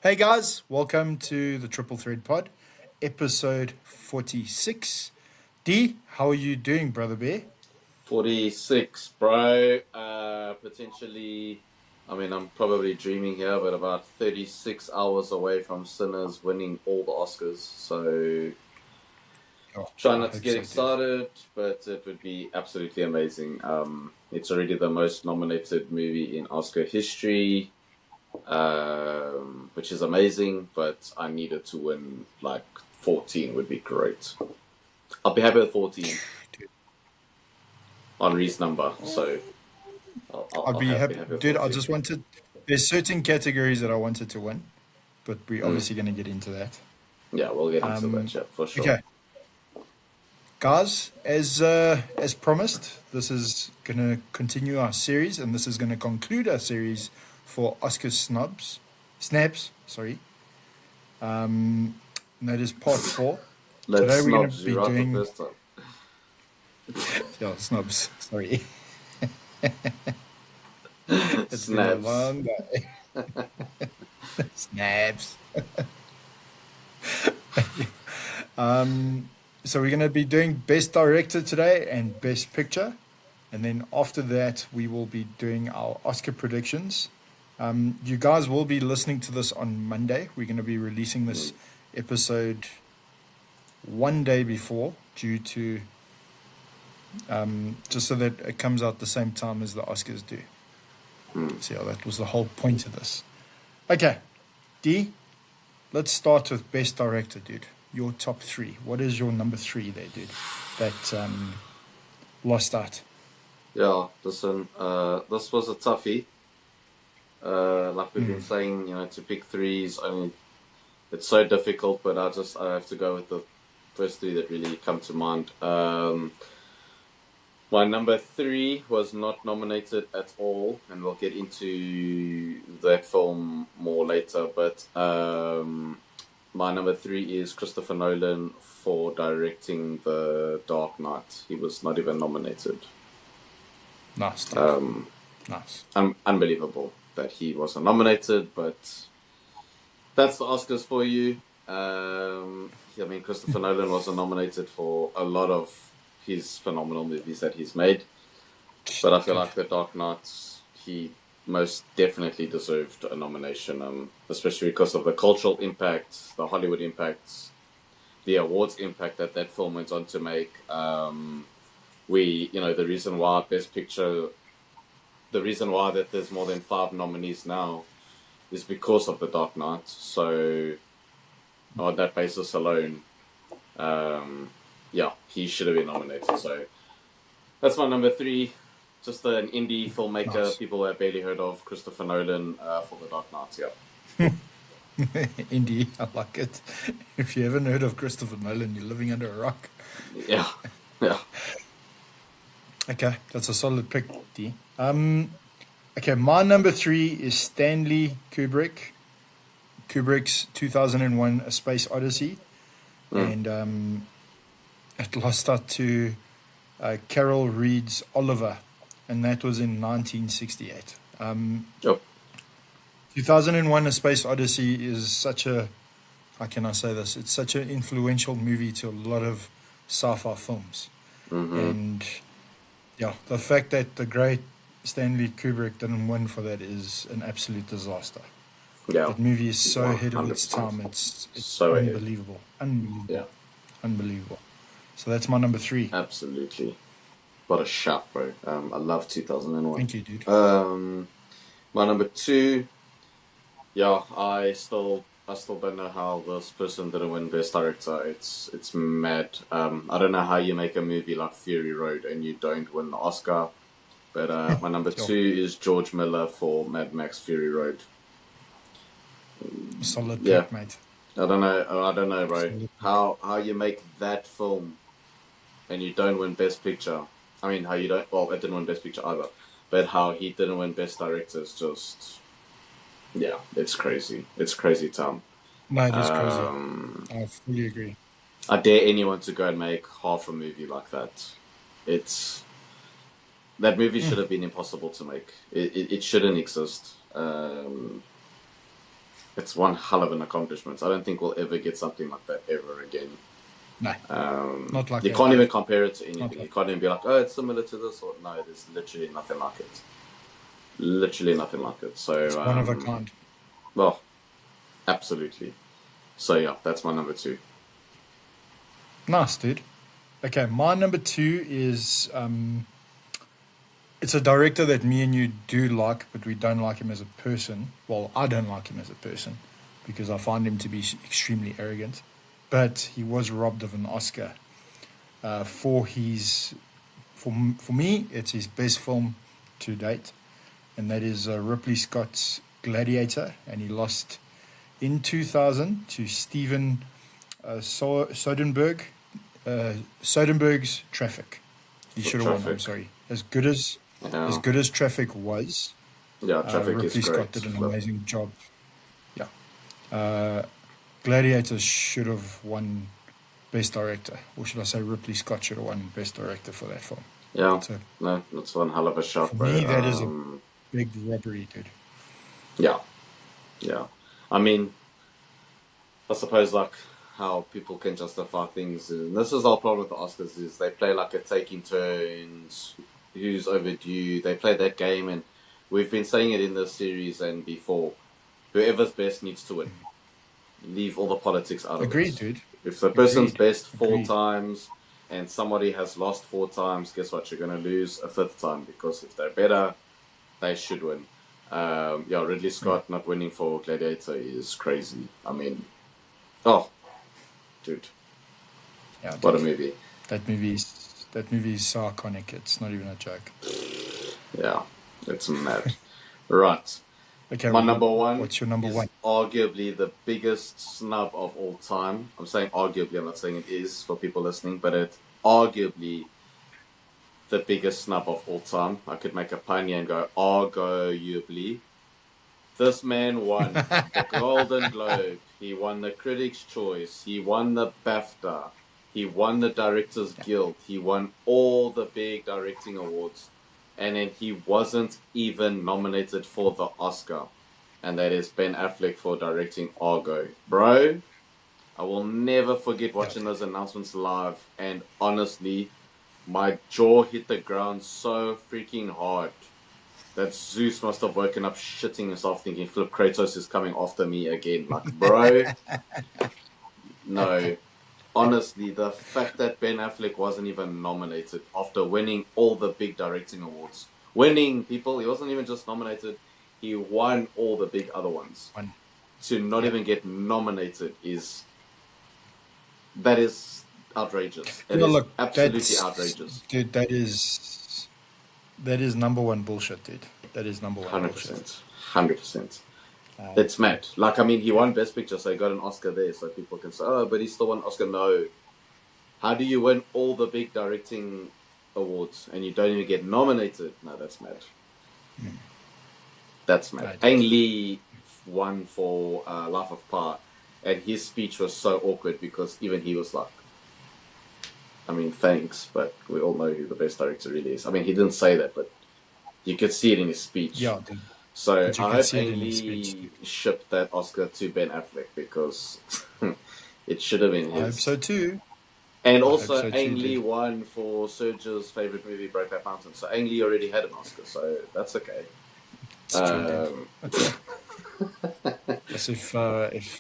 Hey guys, welcome to the Triple Thread Pod, episode 46. D, how are you doing, Brother Bear? 46, bro. Potentially, I'm probably dreaming here, but about 36 hours away from Sinners winning all the Oscars. So, Oh, try I not to hope get so, dude. excited, but it would be absolutely amazing. It's already the most nominated movie in Oscar history, which is amazing, but I needed to win like 14 would be great. I'll be happy with 14 Dude, on Ree's number, so I'd be be happy. happy with Dude, I 14. just wanted. There's certain categories that I wanted to win, but we're Mm. obviously going to get into that. Yeah, we'll get into that, Um, yeah, for sure. okay, guys, as promised, this is going to continue our series, and this is going to conclude our series for Oscar snaps. Sorry. And that is part four. Let's Today we're going to snubs be you right the doing first time. yeah, snubs. Sorry, it's been a Snaps. long day. Snaps. So we're going to be doing best director today and best picture, and then after that we will be doing our Oscar predictions. You guys will be listening to this on Monday. We're going to be releasing this Mm. episode one day before, due to just so that it comes out the same time as the Oscars do. Mm. So yeah, that was the whole point of this. Okay, D, let's start with best director, dude. Your top three. What is your number three there, dude? That lost out. Yeah, listen, this was a toughie. Like we've been Mm. saying, to pick threes, it's so difficult, but I have to go with the first three that really come to mind. My number three was not nominated at all, and we'll get into that film more later. But my number three is Christopher Nolan for directing The Dark Knight. He was not even nominated. Nice, dude. Um, Nice. Unbelievable that he wasn't nominated, but that's the Oscars for you. Christopher Nolan wasn't nominated for a lot of his phenomenal movies that he's made. But I feel Dude. like The Dark Knight, he most definitely deserved a nomination, especially because of the cultural impact, the Hollywood impact, the awards impact that that film went on to make. The reason why Best Picture, the reason why that there's more than 5 nominees now is because of The Dark Knight. So on that basis alone, he should have been nominated. So that's my number three. Just an indie filmmaker Nice. people have barely heard of, Christopher Nolan, for The Dark Knight. Yeah. Indy, I like it. If you haven't heard of Christopher Nolan, you're living under a rock. Yeah. Yeah. Okay, that's a solid pick, D. Okay, my number three is Stanley Kubrick. Kubrick's 2001: A Space Odyssey, Mm. and it lost out to Carol Reed's Oliver, and that was in 1968. Oh. 2001: A Space Odyssey is such a, how can I say this? It's such an influential movie to a lot of sci-fi films, Mm-hmm. and yeah, the fact that the great Stanley Kubrick didn't win for that is an absolute disaster. Yeah. That movie is so ahead of its 100%. time. It's So ahead. unbelievable, Yeah. unbelievable. So that's my number three. Absolutely. What a shot, bro. I love 2001. Thank you, dude. My number two, yeah, I still don't know how this person didn't win Best Director. It's mad. I don't know how you make a movie like Fury Road and you don't win the Oscar. But my number Yo, two is George Miller for Mad Max Fury Road. solid Yeah, pick, mate. I don't know, bro. Solid pick. How you make that film and you don't win Best Picture? I mean, how you don't? Well, it didn't win Best Picture either. But how he didn't win Best Director is just, yeah, it's crazy. It's crazy town. No, it is crazy. Um, I fully agree. I dare anyone to go and make half a movie like that. It's That movie should have been impossible to make. It shouldn't exist. It's one hell of an accomplishment. I don't think we'll ever get something like that ever again. No, not like You that, can't dude. even compare it to anything. Not like You can't even be like, oh, it's similar to this, or no, there's literally nothing like it. Literally nothing like it. So, it's one of a kind. well, absolutely. So yeah, that's my number 2. Nice, dude. Okay, my number 2 is it's a director that me and you do like, but we don't like him as a person. Well, I don't like him as a person because I find him to be extremely arrogant. But he was robbed of an Oscar for for me, it's his best film to date, and that is Ripley Scott's Gladiator, and he lost in 2000 to Steven Soderbergh. Soderbergh's Traffic. He should have won. I'm Traffic. sorry. As Yeah, good as Traffic was, yeah, Traffic is Ripley Scott great. did an Look, amazing job. Yeah. Gladiator should have won Best Director, or should I say Ripley Scott should have won Best Director for that film. yeah, So no, that's one hell of a shot, for bro. me, that is a big robbery, dude. Yeah, yeah. I mean, I suppose like how people can justify things, and this is our problem with the Oscars is they play like a taking turns, who's overdue. They play that game, and we've been saying it in this series and before. Whoever's best needs to win. Leave all the politics out of Agreed, it. dude. If the person's Agreed. best 4 Agreed. times and somebody has lost 4 times, guess what? You're going to lose a 5th time because if they're better, they should win. Yeah, Ridley Scott not winning for Gladiator is crazy. I mean, oh, dude, Yeah, what a dude. movie. That movie is so iconic. It's not even a joke. Yeah, it's mad. Right. Okay, My number 1 what's your number is 1? arguably the biggest snub of all time. I'm saying arguably, I'm not saying it is for people listening, but it's arguably the biggest snub of all time. I could make a pun here and go, arguably. This man won the Golden Globe. He won the Critics' Choice. He won the BAFTA. He won the Directors Guild. He won all the big directing awards. And then he wasn't even nominated for the Oscar. And that is Ben Affleck for directing Argo. Bro, I will never forget watching those announcements live. And honestly, my jaw hit the ground so freaking hard that Zeus must have woken up shitting himself thinking Flip Kratos is coming after me again. Like, bro, no. Honestly, the fact that Ben Affleck wasn't even nominated after winning all the big directing awards. Winning, people, he wasn't even just nominated, he won all the big other ones. One. To not even get nominated that is outrageous. It No, is look, absolutely outrageous. dude. That is number 1 bullshit, dude. That is number 1 bullshit. 100%. It's mad. Like, I mean, he won Best Picture, so he got an Oscar there, so people can say, oh, but he still won Oscar. No. How do you win all the big directing awards and you don't even get nominated? No, that's mad. That's mad. Right. Ang Lee won for Life of Pi, and his speech was so awkward because even he was like, I mean, thanks, but we all know who the best director really is. I mean, he didn't say that, but you could see it in his speech. Yeah, dude. So But you I could hope see it Ang in his Lee speech. shipped that Oscar to Ben Affleck because it should have been I hope his. so too. And hope also, so too, Ang Lee dude. won for Serge's favorite movie, Brokeback Mountain. So Ang Lee already had an Oscar, so that's okay. It's true, dude. As if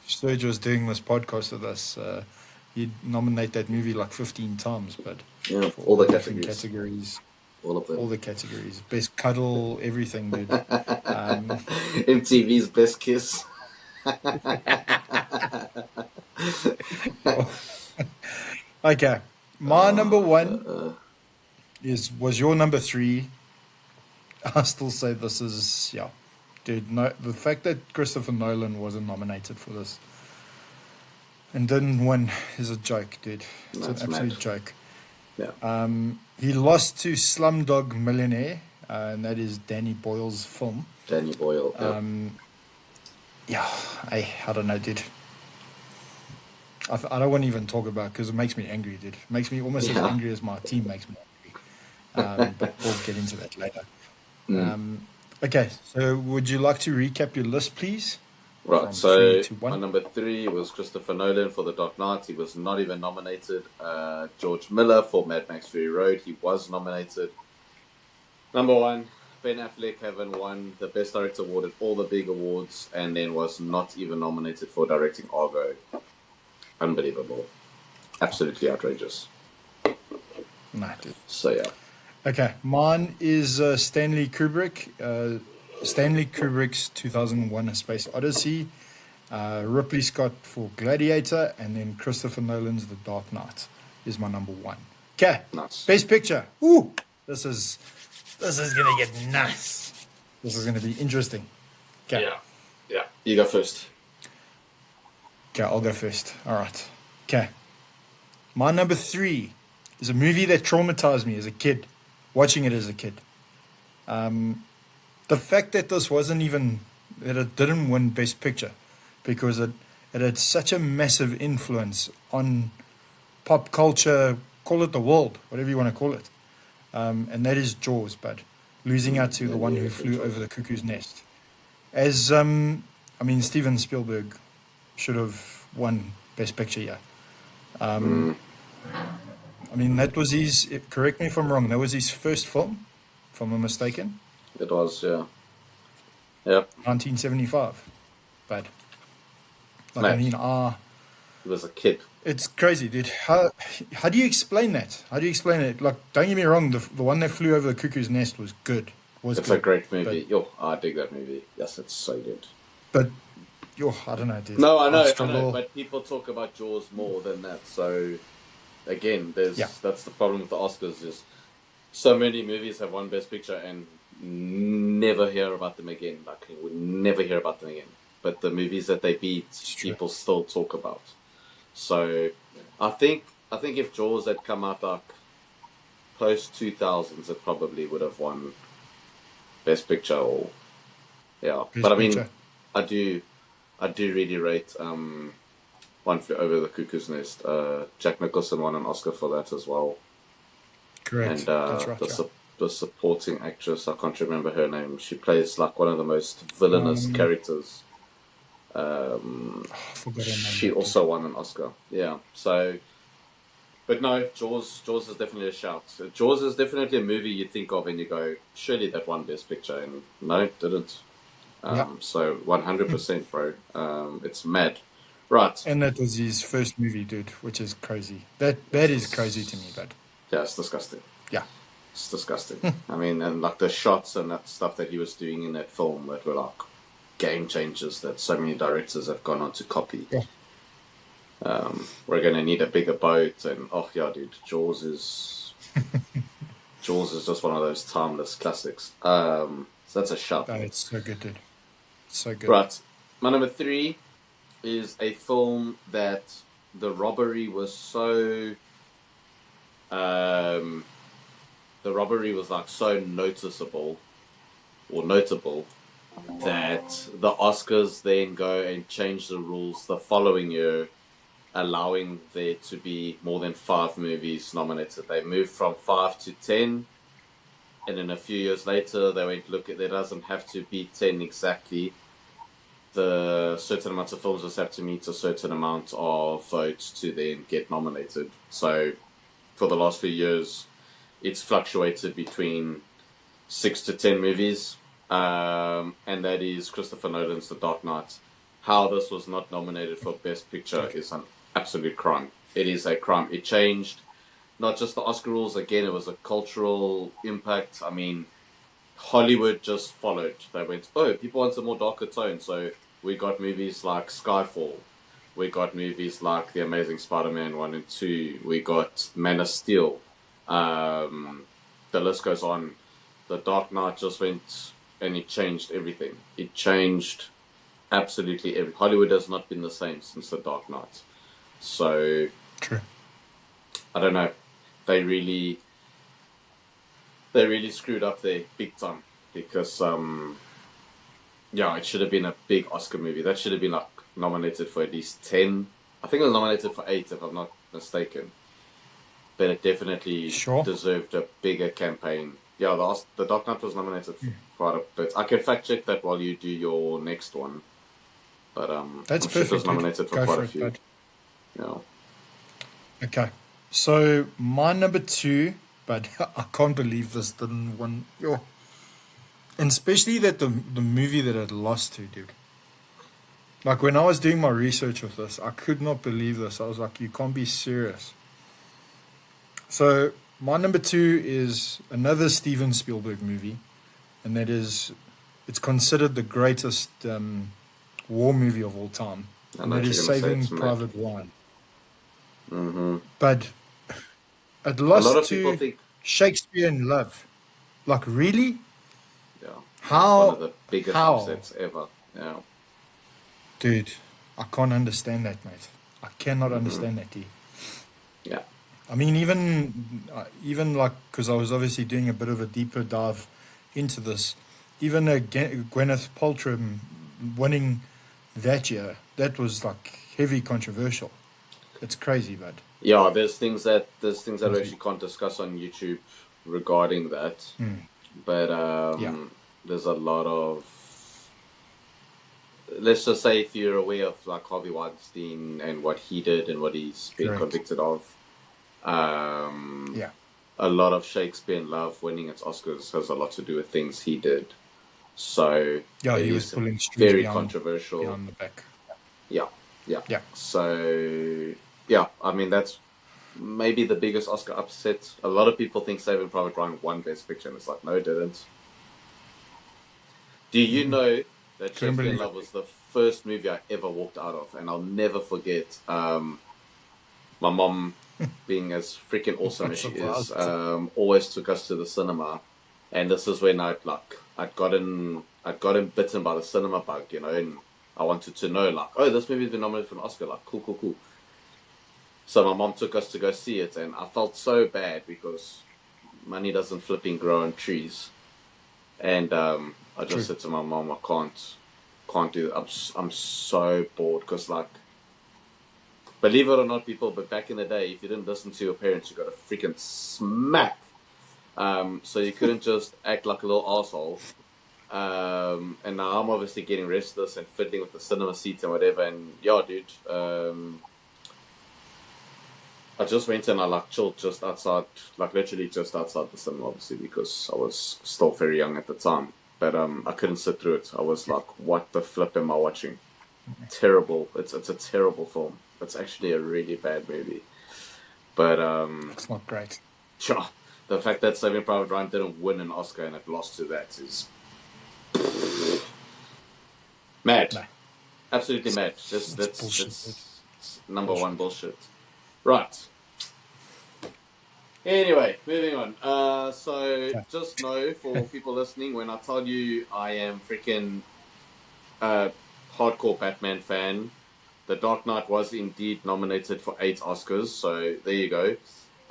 Serge was doing this podcast with us, he'd nominate that movie like 15 times, but Yeah, for all the different categories, categories, all of them. all the categories, best cuddle, everything, dude. MTV's Best Kiss. Okay, my number 1 was your number 3. I still say this is dude. No, the fact that Christopher Nolan wasn't nominated for this and didn't win is a joke, dude. It's That's an absolute mad. joke. Yeah. He lost to Slumdog Millionaire, and that is Danny Boyle's film. Danny Boyle. Yeah. I don't know, dude. I don't want to even talk about it because it makes me angry, dude. It makes me almost as angry as my team makes me angry. But we'll get into that later. Okay, so would you like to recap your list, please? Right, from three so to my one. number 3 was Christopher Nolan for The Dark Knight. He was not even nominated. George Miller for Mad Max Fury Road. He was nominated. Number 1, Ben Affleck, having won the Best Director award at all the big awards, and then was not even nominated for directing Argo. Unbelievable. Absolutely outrageous. No, dude. So, yeah. Okay, mine is Stanley Kubrick. Stanley Kubrick's 2001: A Space Odyssey. Ripley Scott for Gladiator, and then Christopher Nolan's The Dark Knight is my number 1. Okay, Nice. Best Picture. Ooh, this is gonna get nice. This is gonna be interesting. Okay, Yeah. You go first. okay, I'll go first. All right. Okay, my number 3 is a movie that traumatized me as a kid, watching it as a kid. The fact that this wasn't even that it didn't win Best Picture, because it had such a massive influence on pop culture, call it the world, whatever you want to call it. And that is Jaws, but losing out to the one who flew over the cuckoo's nest. As I mean, Steven Spielberg should have won Best Picture here. I mean, that was his. Correct me if I'm wrong. That was his first film, if I'm not mistaken, It was, yeah. Yep. 1975. But like, I Mate, mean, he was a kid. it's crazy, dude. How do you explain that? How do you explain it? Like, don't get me wrong. The one that flew over the cuckoo's nest was good. Was It's a good. great But movie. Yo, I dig that movie. Yes, it's so good. but yo, I don't know, dude. No, I I know, struggle. but people talk about Jaws more than that. So again, Yeah, that's the problem with the Oscars is so many movies have won Best Picture and never hear about them again. Like we never hear about them again. But the movies that they beat, it's true. people still talk about. So I think if Jaws had come out like post 2000s, it probably would have won Best Picture or yeah. But I Best mean, Picture. I do I do really rate One Flew Over the Cuckoo's Nest. Jack Nicholson won an Oscar for that as well, and Correct. That's right. Yeah. the supporting actress, I can't remember her name. She plays like one of the most villainous Um, characters. Um, I forgot her name, she that dude. also won an Oscar. Yeah. So, but no, Jaws is definitely a shout. Jaws is definitely a movie you think of and you go, surely that won Best Picture, and no, it didn't. Yeah. So 100%, bro. It's mad. Right. And that was his first movie, dude, which is crazy. That is crazy to me, It's, but yeah, it's disgusting. yeah. It's disgusting. I mean, and like the shots and that stuff that he was doing in that film that were like game changers that so many directors have gone on to copy. Yeah. We're gonna need a bigger boat, and oh yeah, dude, Jaws is just one of those timeless classics. So that's a shout, Oh, mate. it's so good, dude. It's so good. Right, my number 3 is a film that the robbery was so um, the robbery was like so noticeable or notable that the Oscars then go and change the rules the following year, allowing there to be more than 5 movies nominated. They moved from 5 to 10, and then a few years later they went, look, there doesn't have to be 10 exactly. The certain amounts of films just have to meet a certain amount of votes to then get nominated. So for the last few years, it's fluctuated between 6 to 10 movies, and that is Christopher Nolan's The Dark Knight. How this was not nominated for Best Picture Okay. is an absolute crime. It is a crime. It changed not just the Oscar rules. Again, it was a cultural impact. I mean, Hollywood just followed. They went, oh, people want some more darker tone, so we got movies like Skyfall. We got movies like The Amazing Spider-Man 1 and 2. We got Man of Steel. The list goes on. The Dark Knight just went and it changed everything. It changed absolutely everything. Hollywood has not been the same since The Dark Knight. So, True. I don't know. They really screwed up there big time because yeah, it should have been a big Oscar movie. That should have been like nominated for at least 10. I think it was nominated for 8 if I'm not mistaken. But it definitely Sure. deserved a bigger campaign. Yeah, the Dark Knight was nominated for quite a bit. I can fact check that while you do your next one. but That's I'm sure it was perfect, dude. nominated for Go quite for a it, few. bud. Yeah. Okay. So my number two, but I can't believe this didn't win. Yo. And especially that the movie that it lost to, dude. Like when I was doing my research with this, I could not believe this. I was like, you can't be serious. So my number two is another Steven Spielberg movie, and that is, it's considered the greatest war movie of all time, I and know that what is you're gonna say. Saving It's mad. Private Ryan. Hmm. But it A lot lost of people to think, Shakespeare in Love. Like really? yeah, it's one of How? the biggest How? upsets ever. Yeah. Dude, I can't understand that, mate. I cannot Hmm. understand that, D. Yeah. I mean, even like because I was obviously doing a bit of a deeper dive into this, even Gwyneth Paltrow winning that year, that was like heavy controversial. It's crazy, bud. Yeah, there's things that we Crazy. actually can't discuss on YouTube regarding that. Mm, But yeah, there's a lot of, let's just say, if you're aware of like Harvey Weinstein and what he did and what he's been correct. convicted of, um, Yeah, a lot of Shakespeare in Love winning its Oscars has a lot to do with things he did. So yeah, it he was is pulling strings very behind controversial. the back. Yeah, yeah. Yeah, So yeah, I mean that's maybe the biggest Oscar upset. A lot of people think Saving Private Ryan won Best Picture, and it's like, no, it didn't. Do you know that couldn't Shakespeare in believe Love it. was the first movie I ever walked out of? And I'll never forget my mom, being as freaking awesome I'm as she is, surprised. always took us to the cinema. And this is when I'd gotten bitten by the cinema bug, and I wanted to know, like, oh, this movie's been nominated for an Oscar, like, cool, cool, cool. So my mom took us to go see it, and I felt so bad because money doesn't flipping grow on trees. And I just True. said to my mom, I can't do it. I'm so bored because, like, believe it or not, people, but back in the day, if you didn't listen to your parents, you got a freaking smack. So you couldn't just act like a little asshole. And now I'm obviously getting restless and fiddling with the cinema seats and whatever. And yeah, dude, I just went and I like chilled just outside, like literally just outside the cinema, obviously, because I was still very young at the time. But I couldn't sit through it. I was like, "What the flip am I watching? Terrible! It's a terrible film. It's actually a really bad movie." But It's not great. yeah, the fact that Saving Private Ryan didn't win an Oscar and it lost to that is mad. No, Absolutely mad. Just it's that's bullshit, dude. that's number Bullshit. one bullshit. Right. Anyway, moving on. So Okay. just know for people listening, when I tell you I am freaking a hardcore Batman fan, The Dark Knight was indeed nominated for 8 Oscars. So there you go.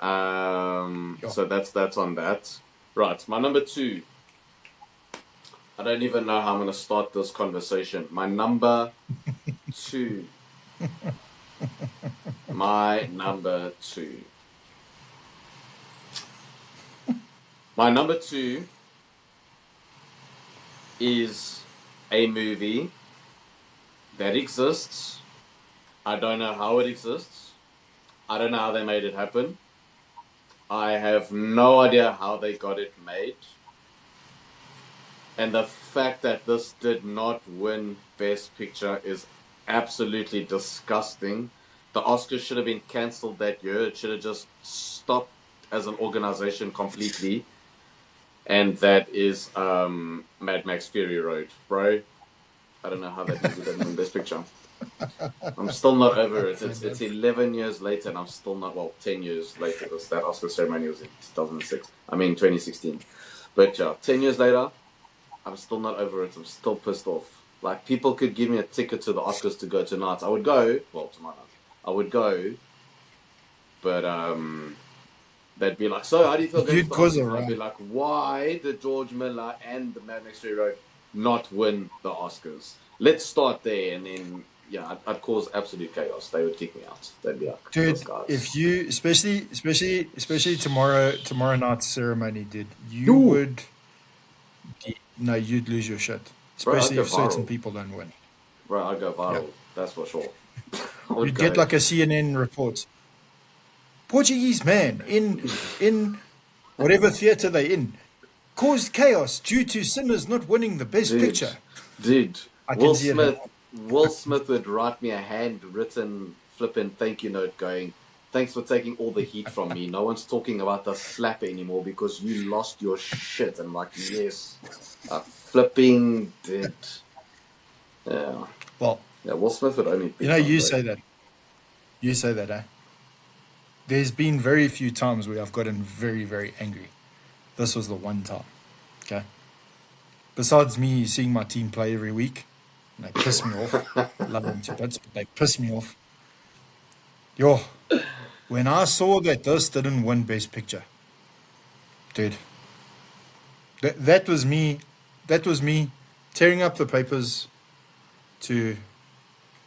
Yo. So that's on that. Right, my number two. I don't even know how I'm going to start this conversation. My number two. My number two. My number two is a movie that exists. I don't know how it exists. I don't know how they made it happen. I have no idea how they got it made. And the fact that this did not win Best Picture is absolutely disgusting. The Oscars should have been cancelled that year. It should have just stopped as an organization completely. And that is Mad Max Fury Road. Bro, I don't know how that movie didn't win Best Picture. I'm still not over it. It's 11 years later, and I'm still not, well, 10 years later, because that Oscar ceremony was in 2006. I mean, 2016. But yeah, 10 years later, I'm still not over it. I'm still pissed off. Like, people could give me a ticket to the Oscars to go tonight. I would go. Well, tomorrow night. I would go, but they'd be like, so how do you feel going to You'd the cause a Oscars? And I'd be riot. like, why did George Miller and the Mad Max Fury Road not win the Oscars? Let's start there, and then yeah, I'd cause absolute chaos. They would kick me out. They'd be like, this Dude, guy's if you, especially tomorrow night's ceremony, dude, you no, would, no, you'd lose your shit. bro. I'd Especially go if certain viral. people don't win. Bro, I'd go Yeah. viral. That's for sure. I would You'd get go. like a CNN report. Portuguese man in whatever theater they're in caused chaos due to sinners not winning the best Dude, picture. dude, I can Will see it Smith, happen. Will Smith would write me a handwritten flippin' thank you note going, thanks for taking all the heat from me. No one's talking about the slapper anymore because you lost your shit. And I'm like, yes, I flipping did. Yeah. Well, Yeah, Will Smith would own it you big know, time, you bro. say that. You say that, eh? There's been very few times where I've gotten very, very angry. This was the one time. Okay. Besides me seeing my team play every week, and they piss me off. Love them to bits, but they piss me off. Yo, when I saw that this didn't win Best Picture, dude, that was me. That was me tearing up the papers to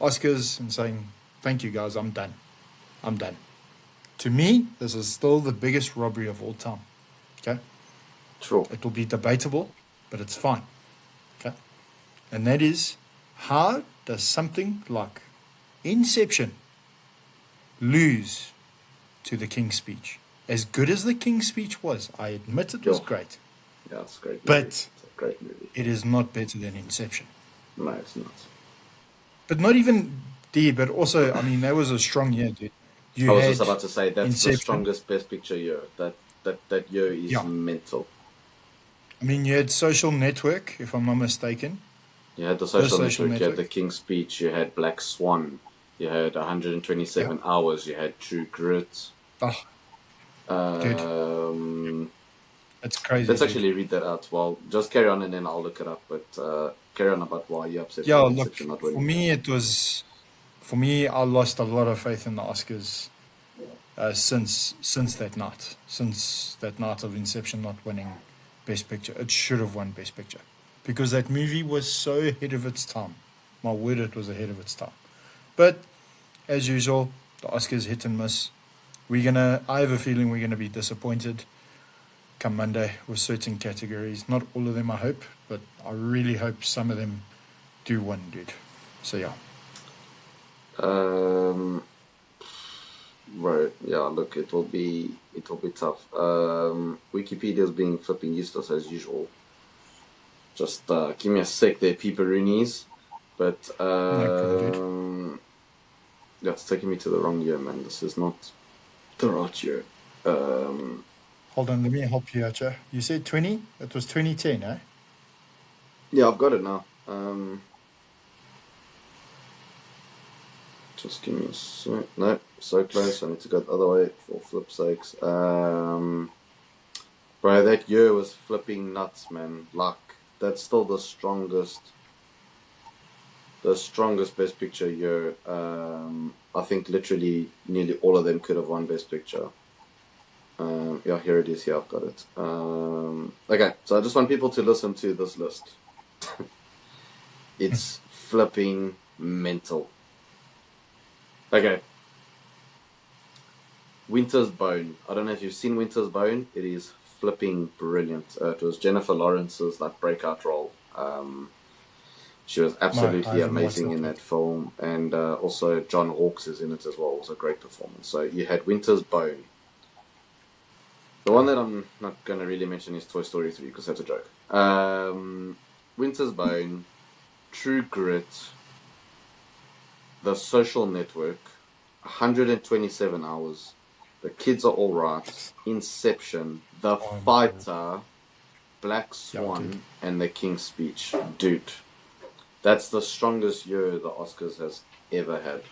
Oscars and saying, "Thank you guys, I'm done. I'm done." To me, this is still the biggest robbery of all time. Okay, True. it will be debatable, but it's fine. Okay, and that is, how does something like Inception lose to the King's Speech? As good as the King's Speech was, I admit it was Yo. great, Yeah, it's a great movie. but It's a great movie. it is not better than Inception. No, it's not. But not even D, but also, I mean, that was a strong year, dude. I You was just had about to say that's the Inception. strongest Best Picture year. That year is Yeah. mental. I mean, you had Social Network, if I'm not mistaken. You had the The Social Social Network, you had the Network. King's Speech, you had Black Swan, you had Yeah. 127 Hours, you had True Grit. Oh, dude. Um, That's crazy, let's dude. actually read that out. Well, just carry on and then I'll look it up. But carry on about why you're upset Yeah, about look, Inception not for winning. me, it was. For me, I lost a lot of faith in the Oscars since that night of Inception not winning Best Picture. It should have won Best Picture because that movie was so ahead of its time. My word, it was ahead of its time. But as usual, the Oscars hit and miss. I have a feeling we're gonna be disappointed come Monday with certain categories. Not all of them, I hope, but I really hope some of them do win, dude. So yeah. Right, yeah, look, it will be tough. Wikipedia's being flipping useless as usual. Just give me a sec there, peeperoonies. But No problem, dude. that's taking me to the wrong year, man. This is not the right year. Hold on, let me help you out, Joe. You said 20? It was 2010, eh? Yeah, I've got it now. Just give me a sec. No, so close. I need to go the other way for flip sakes. Bro, that year was flipping nuts, man. Like, that's still the strongest Best Picture year. I think literally nearly all of them could have won Best Picture. Yeah, here it is. Here, I've got it. Okay, so I just want people to listen to this list. It's flipping mental. Okay. Winter's Bone. I don't know if you've seen Winter's Bone. It is flipping brilliant. It was Jennifer Lawrence's like breakout role. She was No, I absolutely haven't watched amazing that in yet. that film, and also John Hawkes is in it as well. It was a great performance. So you had Winter's Bone. The one that I'm not going to really mention is Toy Story 3 because that's a joke. Winter's Bone, True Grit, The Social Network, 127 Hours, The Kids Are Alright, Inception, The Oh my word. Fighter, Black Yeah, dude. Swan, and The King's Speech. Dude, that's the strongest year the Oscars has ever had.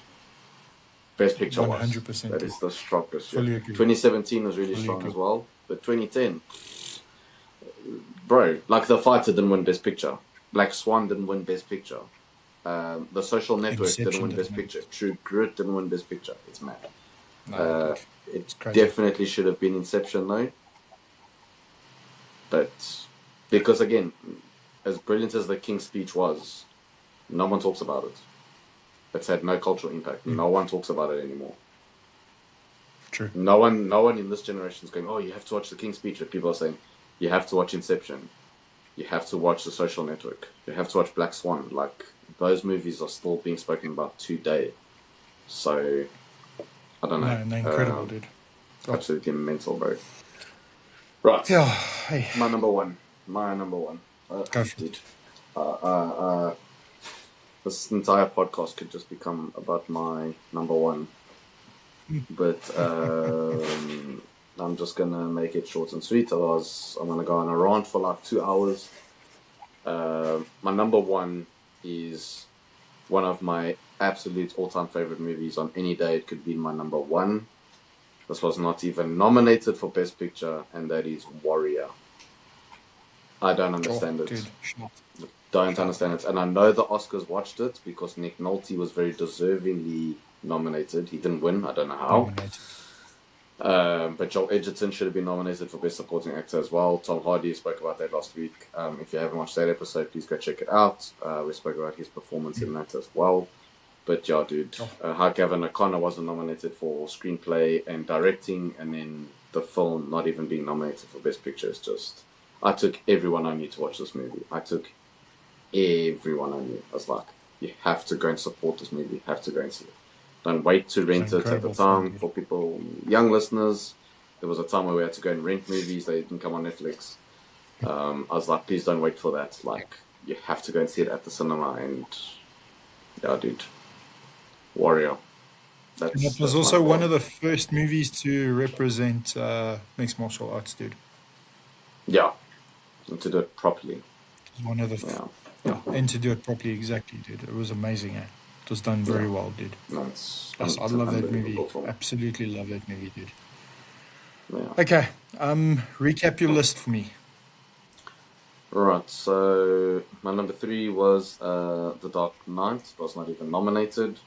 Best Picture was. 100%, That dude. is the strongest year. Fully agree. 2017 was really Fully strong agree. as well, but 2010, bro, like The Fighter didn't win Best Picture. Black Swan didn't win Best Picture. The Social Network didn't Inception win didn't Best win. Picture. True Grit didn't win Best Picture. It's mad. No, dude. It It's crazy. definitely should have been Inception though, but because again, as brilliant as the King's Speech was, no one talks about it. It's had no cultural impact. No one talks about it anymore. True. No one in this generation is going, oh, you have to watch the King's Speech. But people are saying, you have to watch Inception. You have to watch The Social Network. You have to watch Black Swan. Like, those movies are still being spoken about today. So I don't know. No, incredible, dude. Oh, Absolutely mental, bro. Right. yeah. Hey, My number one. go for it. Dude. This entire podcast could just become about my number one. But I'm just going to make it short and sweet. Otherwise, I'm going to go on a rant for like 2 hours. My number one is one of my absolute all-time favorite movies. On any day, it could be my number one. This was not even nominated for Best Picture, and that is Warrior. I don't understand it. Dude. Don't understand it. And I know the Oscars watched it because Nick Nolte was very deservingly nominated. He didn't win. I don't know how. But Joel Edgerton should have been nominated for Best Supporting Actor as well. Tom Hardy spoke about that last week. If you haven't watched that episode, please go check it out. We spoke about his performance in that as well. But yeah, dude, Kevin O'Connor wasn't nominated for screenplay and directing, and then the film not even being nominated for Best Picture is just... I took everyone I knew to watch this movie. I was like, you have to go and support this movie. You have to go and see it. Don't wait to rent it at the time. For people, young listeners, there was a time where we had to go and rent movies. They didn't come on Netflix. I was like, please don't wait for that. Like, you have to go and see it at the cinema. And yeah, dude, Warrior. It was also one of the first movies to represent mixed martial arts, dude. Yeah, and to do it properly. It was one of the and to do it properly, exactly, dude. It was amazing, eh? It was done very well, dude. No, I love that movie. Absolutely love that movie, dude. Yeah. Okay, recap your list for me. Right, so my number 3 was The Dark Knight. It was not even nominated.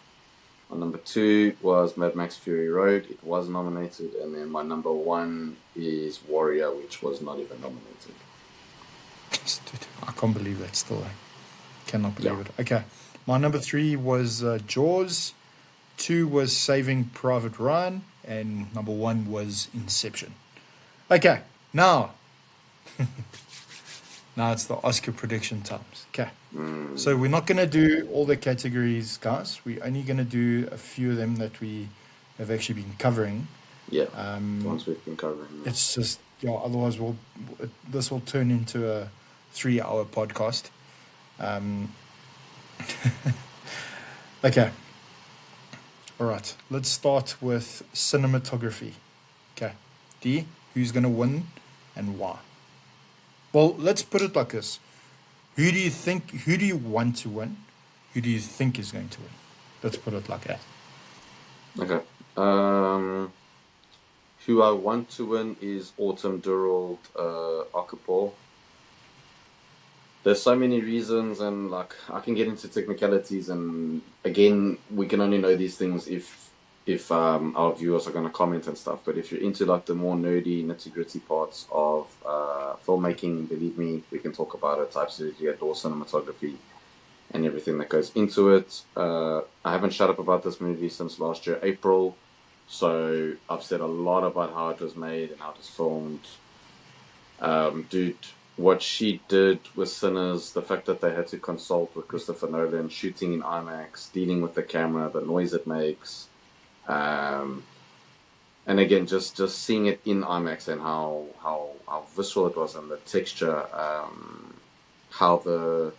My number 2 was Mad Max Fury Road. It was nominated. And then my number 1 is Warrior, which was not even nominated. Dude, I can't believe that still. I cannot believe it. Okay, my number 3 was Jaws. 2 was Saving Private Ryan. And number 1 was Inception. Okay, now... Now it's the Oscar prediction times. Okay. So we're not going to do all the categories, guys. We're only going to do a few of them that we have actually been covering. Yeah. The ones we've been covering. Yeah. It's just, otherwise this will turn into a 3-hour podcast. Okay. All right. Let's start with cinematography. Okay. D, who's going to win and why? Well, let's put it like this. Who do you want to win? Who do you think is going to win? Let's put it like that. Okay. Who I want to win is Autumn Durald Akapor. There's so many reasons, and like I can get into technicalities, and again, we can only know these things if our viewers are going to comment and stuff. But if you're into like the more nerdy, nitty-gritty parts of filmmaking, believe me, we can talk about it. I absolutely adore cinematography and everything that goes into it. I haven't shut up about this movie since last year, April. So I've said a lot about how it was made and how it was filmed. Dude, what she did with Sinners, the fact that they had to consult with Christopher Nolan, shooting in IMAX, dealing with the camera, the noise it makes. And again, just seeing it in IMAX and how visceral it was, and the texture, how the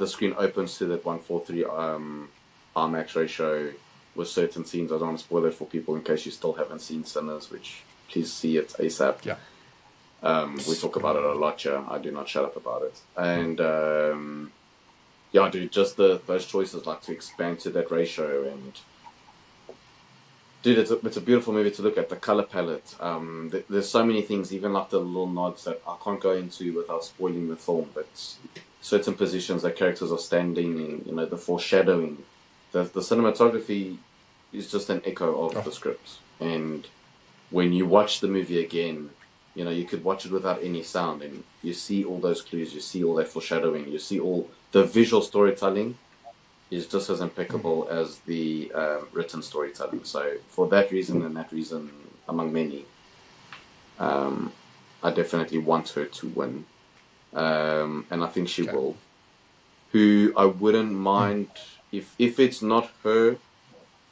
screen opens to that 1:43 IMAX ratio with certain scenes. I don't want to spoil it for people in case you still haven't seen Sinners, which please see it ASAP. Yeah. We talk about it a lot here. I do not shut up about it. And yeah, dude, just those choices, like to expand to that ratio, and dude, it's a beautiful movie to look at. The color palette, there's so many things, even like the little nods that I can't go into without spoiling the film. But certain positions that characters are standing in, the foreshadowing, the cinematography is just an echo of the script. And when you watch the movie again, you could watch it without any sound, and you see all those clues, you see all that foreshadowing, you see all the visual storytelling is just as impeccable as the written storytelling. So for that reason, and that reason among many, I definitely want her to win, and I think she will. who I wouldn't mind if it's not her.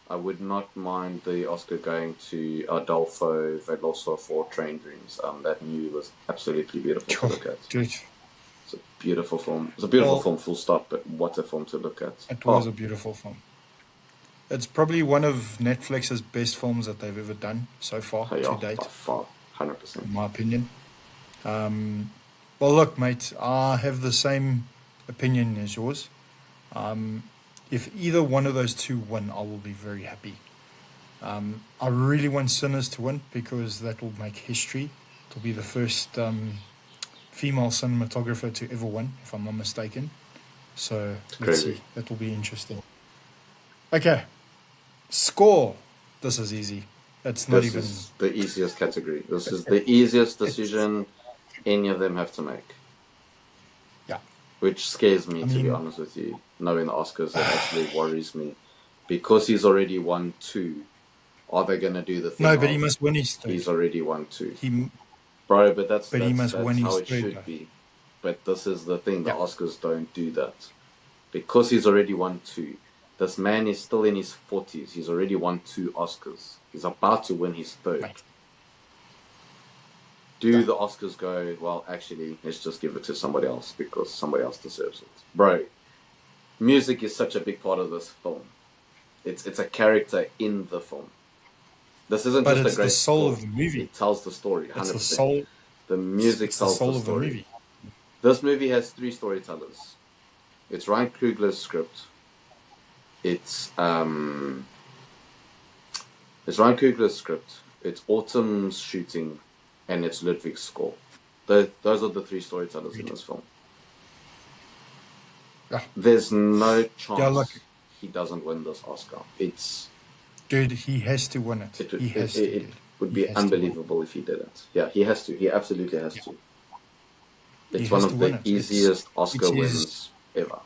I would not mind the Oscar going to Adolfo Veloso for Train Dreams. That movie was absolutely beautiful to look at. Dude, It's a beautiful film. It's a beautiful well, film, full stop. But what a film to look at! it was a beautiful film. It's probably one of Netflix's best films that they've ever done so far yeah, to date, by far, 100%. in my opinion. Well, look, mate, I have the same opinion as yours. If either one of those two win, I will be very happy. I really want Sinners to win because that will make history. It'll be the first female cinematographer to ever win, if I'm not mistaken. So let's see. That will be interesting. Okay. Score. This is easy. It's not even. This is the easiest category. This is the easiest decision any of them have to make. Yeah. Which scares me, to be honest with you. Knowing the Oscars, it actually worries me. Because he's already won 2. Are they going to do the thing? No, but he must win his third. He's already won 2. He, Bro, but that's he must win how his it third, should though. be. But this is the thing. The Yeah. Oscars don't do that. Because he's already won 2. This man is still in his 40s. He's already won 2 Oscars. He's about to win his 3rd. Right. Do the Oscars go, well, actually, let's just give it to somebody else because somebody else deserves it. Bro, music is such a big part of this film. It's a character in the film. This isn't But just it's a great the soul score. of the movie. It tells the story, 100%. It's the soul. The music It's the tells soul the of the story. movie. This movie has 3 storytellers. It's Ryan Coogler's script. It's Ryan Coogler's script. It's Autumn's shooting, and it's Ludwig's score. Those are the 3 storytellers in this film. Yeah. There's no chance look. he doesn't win this Oscar. It's Dude, he has to win it. He has to. it would be unbelievable if he didn't. Yeah, he has to. He absolutely has to. It's one of the easiest Oscar wins ever.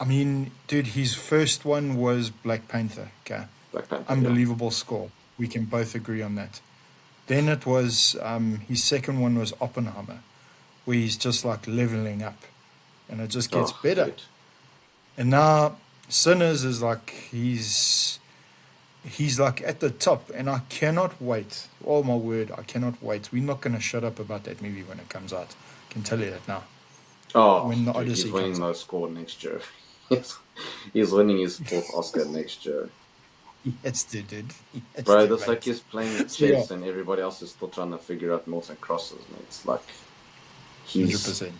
I mean, dude, his first one was Black Panther. Okay, Black Panther. unbelievable score. We can both agree on that. Then it was his second one was Oppenheimer, where he's just like leveling up, and it just gets better. Dude. And now Sinners is like he's like at the top, and I cannot wait. Oh my word, I cannot wait. We're not gonna shut up about that movie when it comes out. I can tell you that now. Oh, When the dude, Odyssey he's winning comes the score next year. He's winning his 4th Oscar next year. It's the dude. It's Bro, the that's mate. like he's playing chess Yeah. and everybody else is still trying to figure out noughts and crosses, mate. It's like he's 100%.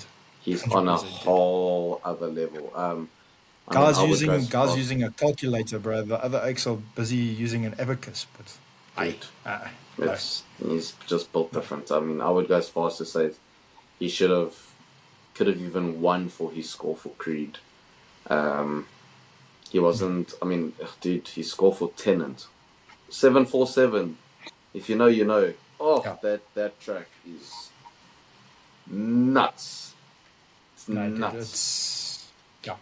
he's on a 100%. whole other level. Guys I would using go guys far- using a calculator, bro. The other oaks are busy using an abacus, but Dude, no. he's just built different. I mean, I would go as far as to say he could have even won for his score for Creed. He wasn't. I mean, dude, his score for Tenant, 747. If you know, you know. Oh, Yeah. that track is nuts. It's No, dude, nuts. it's yeah.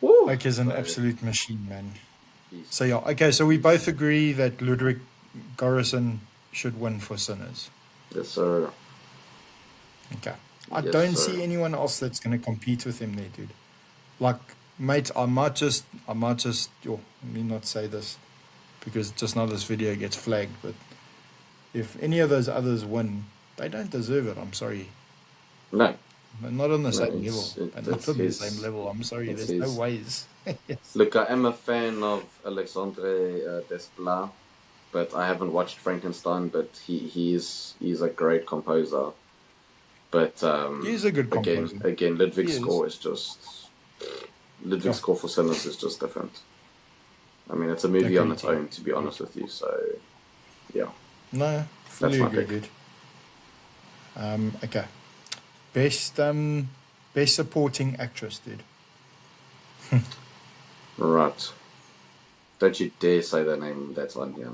Woo. Oak is an So, absolute machine, man. he's- So yeah, okay. So we both agree that Ludwig Göransson should win for Sinners. Yes, sir. Okay. I Yes, don't sir. see anyone else that's going to compete with him there, dude. Like, mate, I might just, let me not say this because just now this video gets flagged, but if any of those others win, they don't deserve it. I'm sorry. No, They're not on the same level. it's- They're not it's on the his- same level. I'm sorry. it's There's no his. ways. Yes. look, I am a fan of Alexandre Desplat, but I haven't watched Frankenstein. But he's a great composer. But He's a good composer. again, Ludwig's He is. score is just Ludwig's score for Sinners is just different. I mean, it's a movie on its Agreed. own, to be honest with you. So, yeah, No, fully my agree, pick. dude. Okay. Best supporting actress, dude. right. Don't you dare say that name that's on here.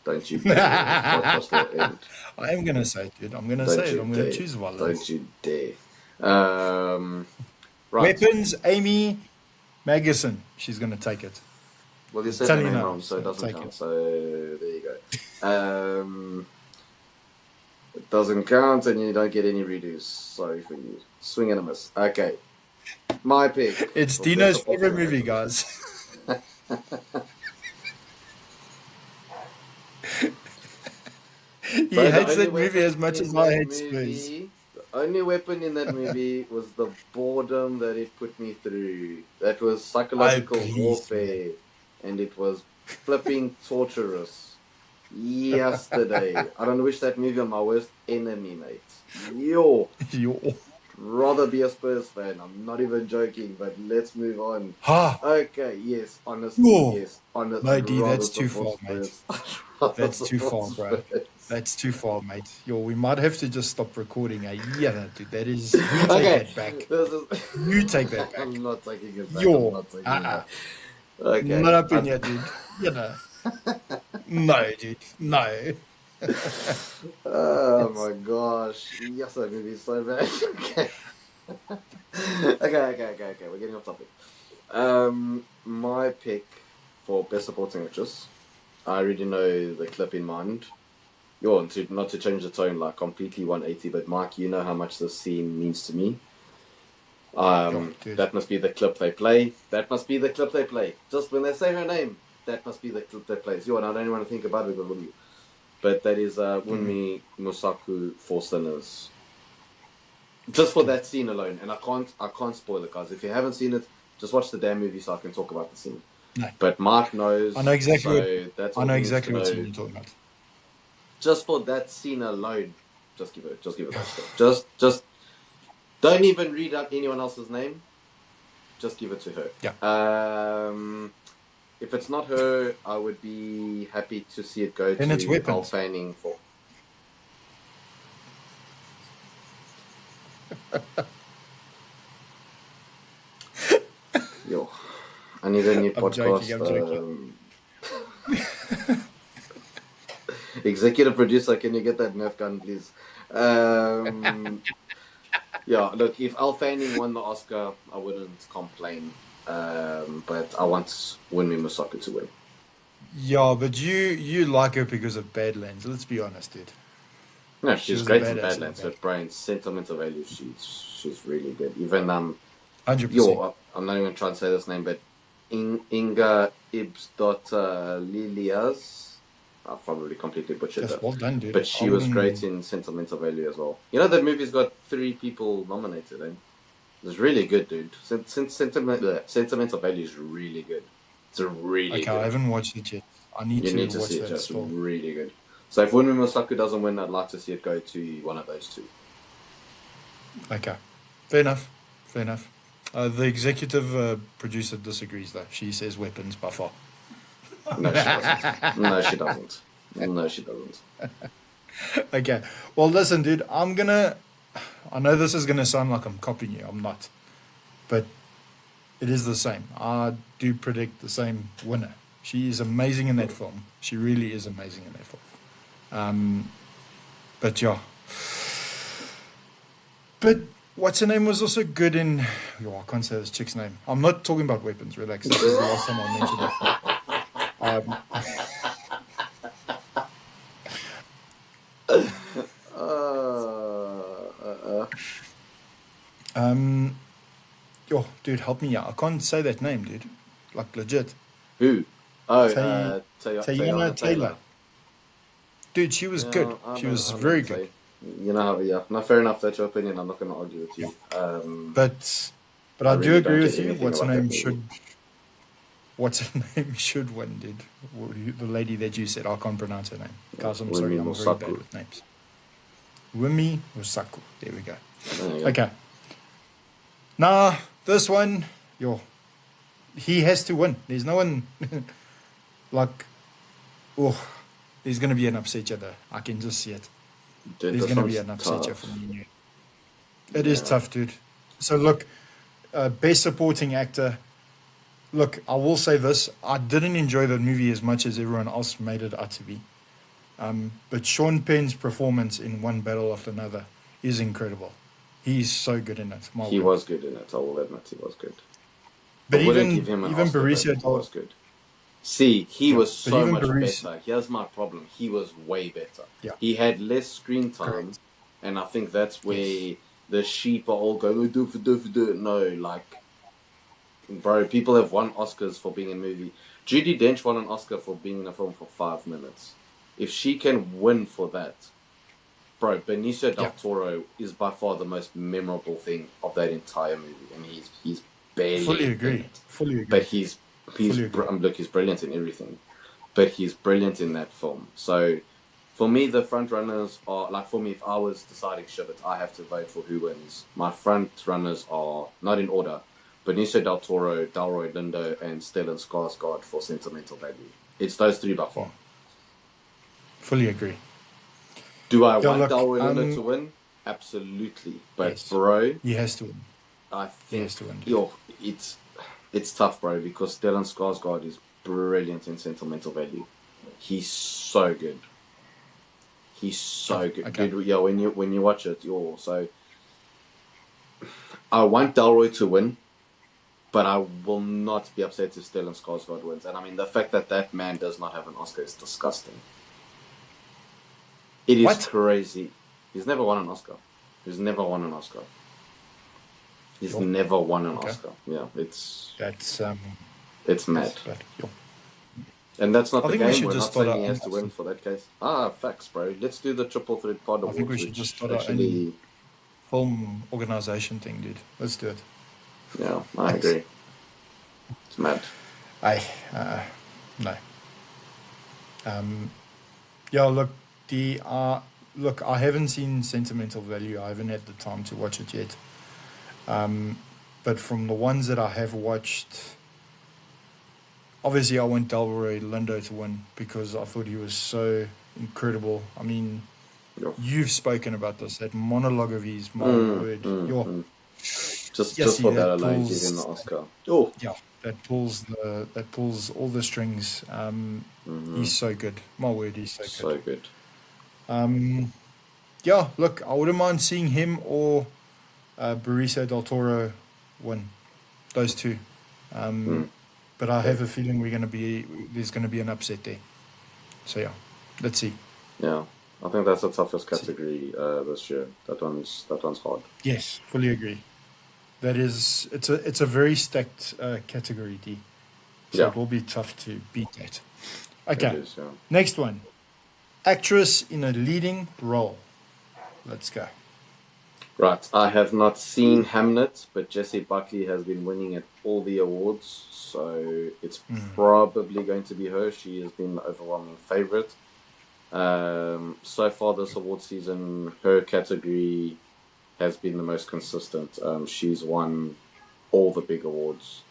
Don't you dare. This podcast will end. I am gonna say it, dude. I'm gonna Don't say it. you I'm gonna dare. choose Wallace. Don't you dare. Right. Weapons, Amy Magnuson. She's gonna take it. Well, you said Tell the you name now, wrong, so it so doesn't take count. it. So there you go. It doesn't count, and you don't get any redos. Sorry for you. Swing and a miss. Okay. My pick It's for best Dino's favorite supporting movie, actress. guys. He So the hates only that movie as weapon much in as I that hate Spurs. movie, the only weapon in that movie was the boredom that it put me through. That was Oh, psychological please, man. warfare, and it was flipping torturous. Yesterday, I don't wish that movie on my worst enemy, mate. Yo, Yo. rather be a Spurs fan. I'm not even joking, but let's move on. Ha! Okay, yes, honestly, Whoa. yes, honest. No, I'd D, rather that's too support far, mate. Spurs. I'd rather That's too support far, bro. Spurs. That's too far, mate. Yo, we might have to just stop recording. Yeah, no, dude, that is. You take Okay, that back. this is. You take that back. I'm not taking it back. I'm Yo. not taking it back. Not Okay. up in here, dude. You know. No, dude. No. Oh my gosh. Yes, that movie is so bad. Okay. Okay. We're getting off topic. My pick for best supporting actress. I already know the clip in mind. Yo, not to change the tone like completely 180, but Mike, you know how much this scene means to me. Yo, dude. That must be the clip they play. That must be the clip they play. Just when they say her name, that must be the clip they play. Yo, and I don't even want to think about it because of you. But that is Wunmi Musaku for Sinners. Just for that scene alone, and I can't spoil it, guys. If you haven't seen it, just watch the damn movie so I can talk about the scene. No. But Mark knows. I know exactly so that's I all know he needs exactly to what know. scene you're talking about. Just for that scene alone, just give it that stuff. Just don't even read out anyone else's name. Just give it to her. Yeah. If it's not her, I would be happy to see it go Then it's to Weapons. Al Fanning for. Yo, I need a new I'm podcast. joking. Executive producer, can you get that Nerf gun, please? Yeah, look, if Al Fanning won the Oscar, I wouldn't complain. But I want Wunmi Mosaku to win. Yeah, but you like her because of Badlands. Let's be honest, dude. No, She she's was a great in badass in Badlands. Her that. brain, sentimental value, she's really good. Even 100%. yo, I'm not even trying to say this name, but Inga Ibs daughter Lilias. I've probably completely butchered That's that. well done, dude. But she was great in Sentimental Value as well. You know that movie's got 3 people nominated, eh? It's really good, dude. Sentimental Value is really good. It's a really Okay, I good. haven't watched it yet. I need You to need to watch see it, that just still. really good. So if Wunmi Mosaku doesn't win, I'd like to see it go to one of those 2. Okay, fair enough. The executive producer disagrees, though. She says Weapons by far. No, she doesn't. No, she doesn't. No, she doesn't. Okay, well, listen, dude. I know this is gonna sound like I'm copying you. I'm not, but it is the same. I do predict the same winner. She is amazing in that film. She really is amazing in that film. But yeah. But what's her name was also good in. Yo, I can't say this chick's name. I'm not talking about Weapons. Relax. This is the last time I mentioned it. Yo, dude, help me out. I can't say that name, dude. Like legit. Who? Oh, Tayana Taylor. Dude, she was good. She was very good. You know, yeah. No, fair enough. That's your opinion. I'm not going to argue with you. But I do really agree don't with get you. anything What's her about that name movie. should win, dude. The lady that you said, I can't pronounce her name. Guys, I'm Wunmi sorry, I'm very Mosaku. bad with names. Wunmi Mosaku. There we go. There you go. Okay. Nah, this one, yo, he has to win. There's no one like, oh, there's gonna be an upset there. I can just see it. Dude, There's this gonna be one's an upset tough. for me and you. It is tough, dude. So look, best supporting actor. Look, I will say this: I didn't enjoy the movie as much as everyone else made it out to be. But Sean Penn's performance in One Battle After Another is incredible. He's so good in it. He was good in it. I will admit he was good. But I wouldn't even give him an even Oscar, Baricio but he was good. See, he Yeah, was but so even much Baris- better. Here's my problem. He was way better. Yeah. He had less screen time, Correct. and I think that's where Yes. the sheep are all going, "Oh, do." No, like, bro, people have won Oscars for being in a movie. Judi Dench won an Oscar for being in a film for 5 minutes. If she can win for that, bro, Benicio Yeah, del Toro is by far the most memorable thing of that entire movie, and he's barely fully in agree. it, Fully but agree. he's Fully agree. look, he's brilliant in everything, but he's brilliant in that film. So for me, the front runners are like, for me, if I was deciding shit, I have to vote for who wins. My front runners are not in order: Benicio del Toro, Delroy Lindo, and Stellan Skarsgård for sentimental value. It's those three by far. Fully agree. Do I Yeah, want look, Delroy Lindo to win? Absolutely, but yes, bro, he has to win. I He has think to win, dude. yo, it's tough, bro, because Stellan Skarsgård is brilliant in sentimental value. He's so good. He's Yeah, so good, okay. dude. Yeah, when you watch it, you're so. I want Delroy to win, but I will not be upset if Stellan Skarsgård wins. And I mean, the fact that that man does not have an Oscar is disgusting. It is What? crazy. He's never won an Oscar. He's never won an Oscar. He's Yo, never won an okay. Oscar. Yeah, it's That's mad. but yo. And that's not I the think we game. should We're just not start saying he our has own. to win for that case. Facts, bro. Let's do the Triple Threat Pod I think we Awards, should just which start our own actually, film organization thing, dude. Let's do it. yeah, I Thanks. agree. It's mad. I no. Yeah, look, look, I haven't seen Sentimental Value. I haven't had the time to watch it yet. But from the ones that I have watched, obviously I want Delroy Lindo to win because I thought he was so incredible. I mean, Yo. you've spoken about this. That monologue of his, my word. Yo, Just for that that alone, give him the pulls. Oscar. Oh, Yeah, that pulls all the strings. He's so good. My word, he's so good. so good. Yeah, look, I wouldn't mind seeing him or Benicio del Toro win. Those two. But I have a feeling there's gonna be an upset there. So yeah, let's see. Yeah, I think that's the toughest See. category this year. That one's hard. Yes, fully agree. It's a very stacked category D. So Yeah, it will be tough to beat that. it Okay, is. Yeah. next one. Actress in a leading role. Let's go. Right, I have not seen Hamnet, but Jessie Buckley has been winning at all the awards, so it's probably going to be her. She has been the overwhelming favorite. So far this award season, her category has been the most consistent. She's won all the big awards.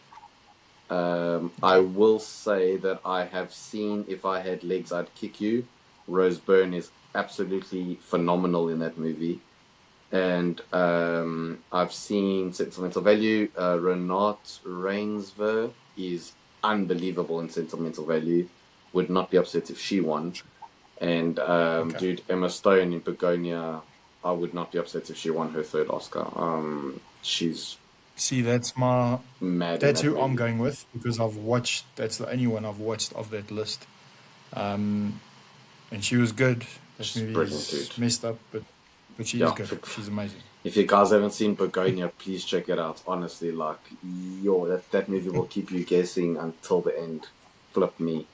I will say that I have seen If I Had Legs, I'd Kick You. Rose Byrne is absolutely phenomenal in that movie. And I've seen Sentimental Value. Renate Reinsve is unbelievable in Sentimental Value. Would not be upset if she won. And dude, Emma Stone in Begonia, I would not be upset if she won her third Oscar. She's See, mad in that's that who I'm movie. going with because that's the only one I've watched of that list. And she was good. That She's movie brilliant, is dude. messed up, but she is Yeah, good. She's amazing. if you guys haven't seen Begonia, please check it out. Honestly, like, that movie will keep you guessing until the end. Flip me.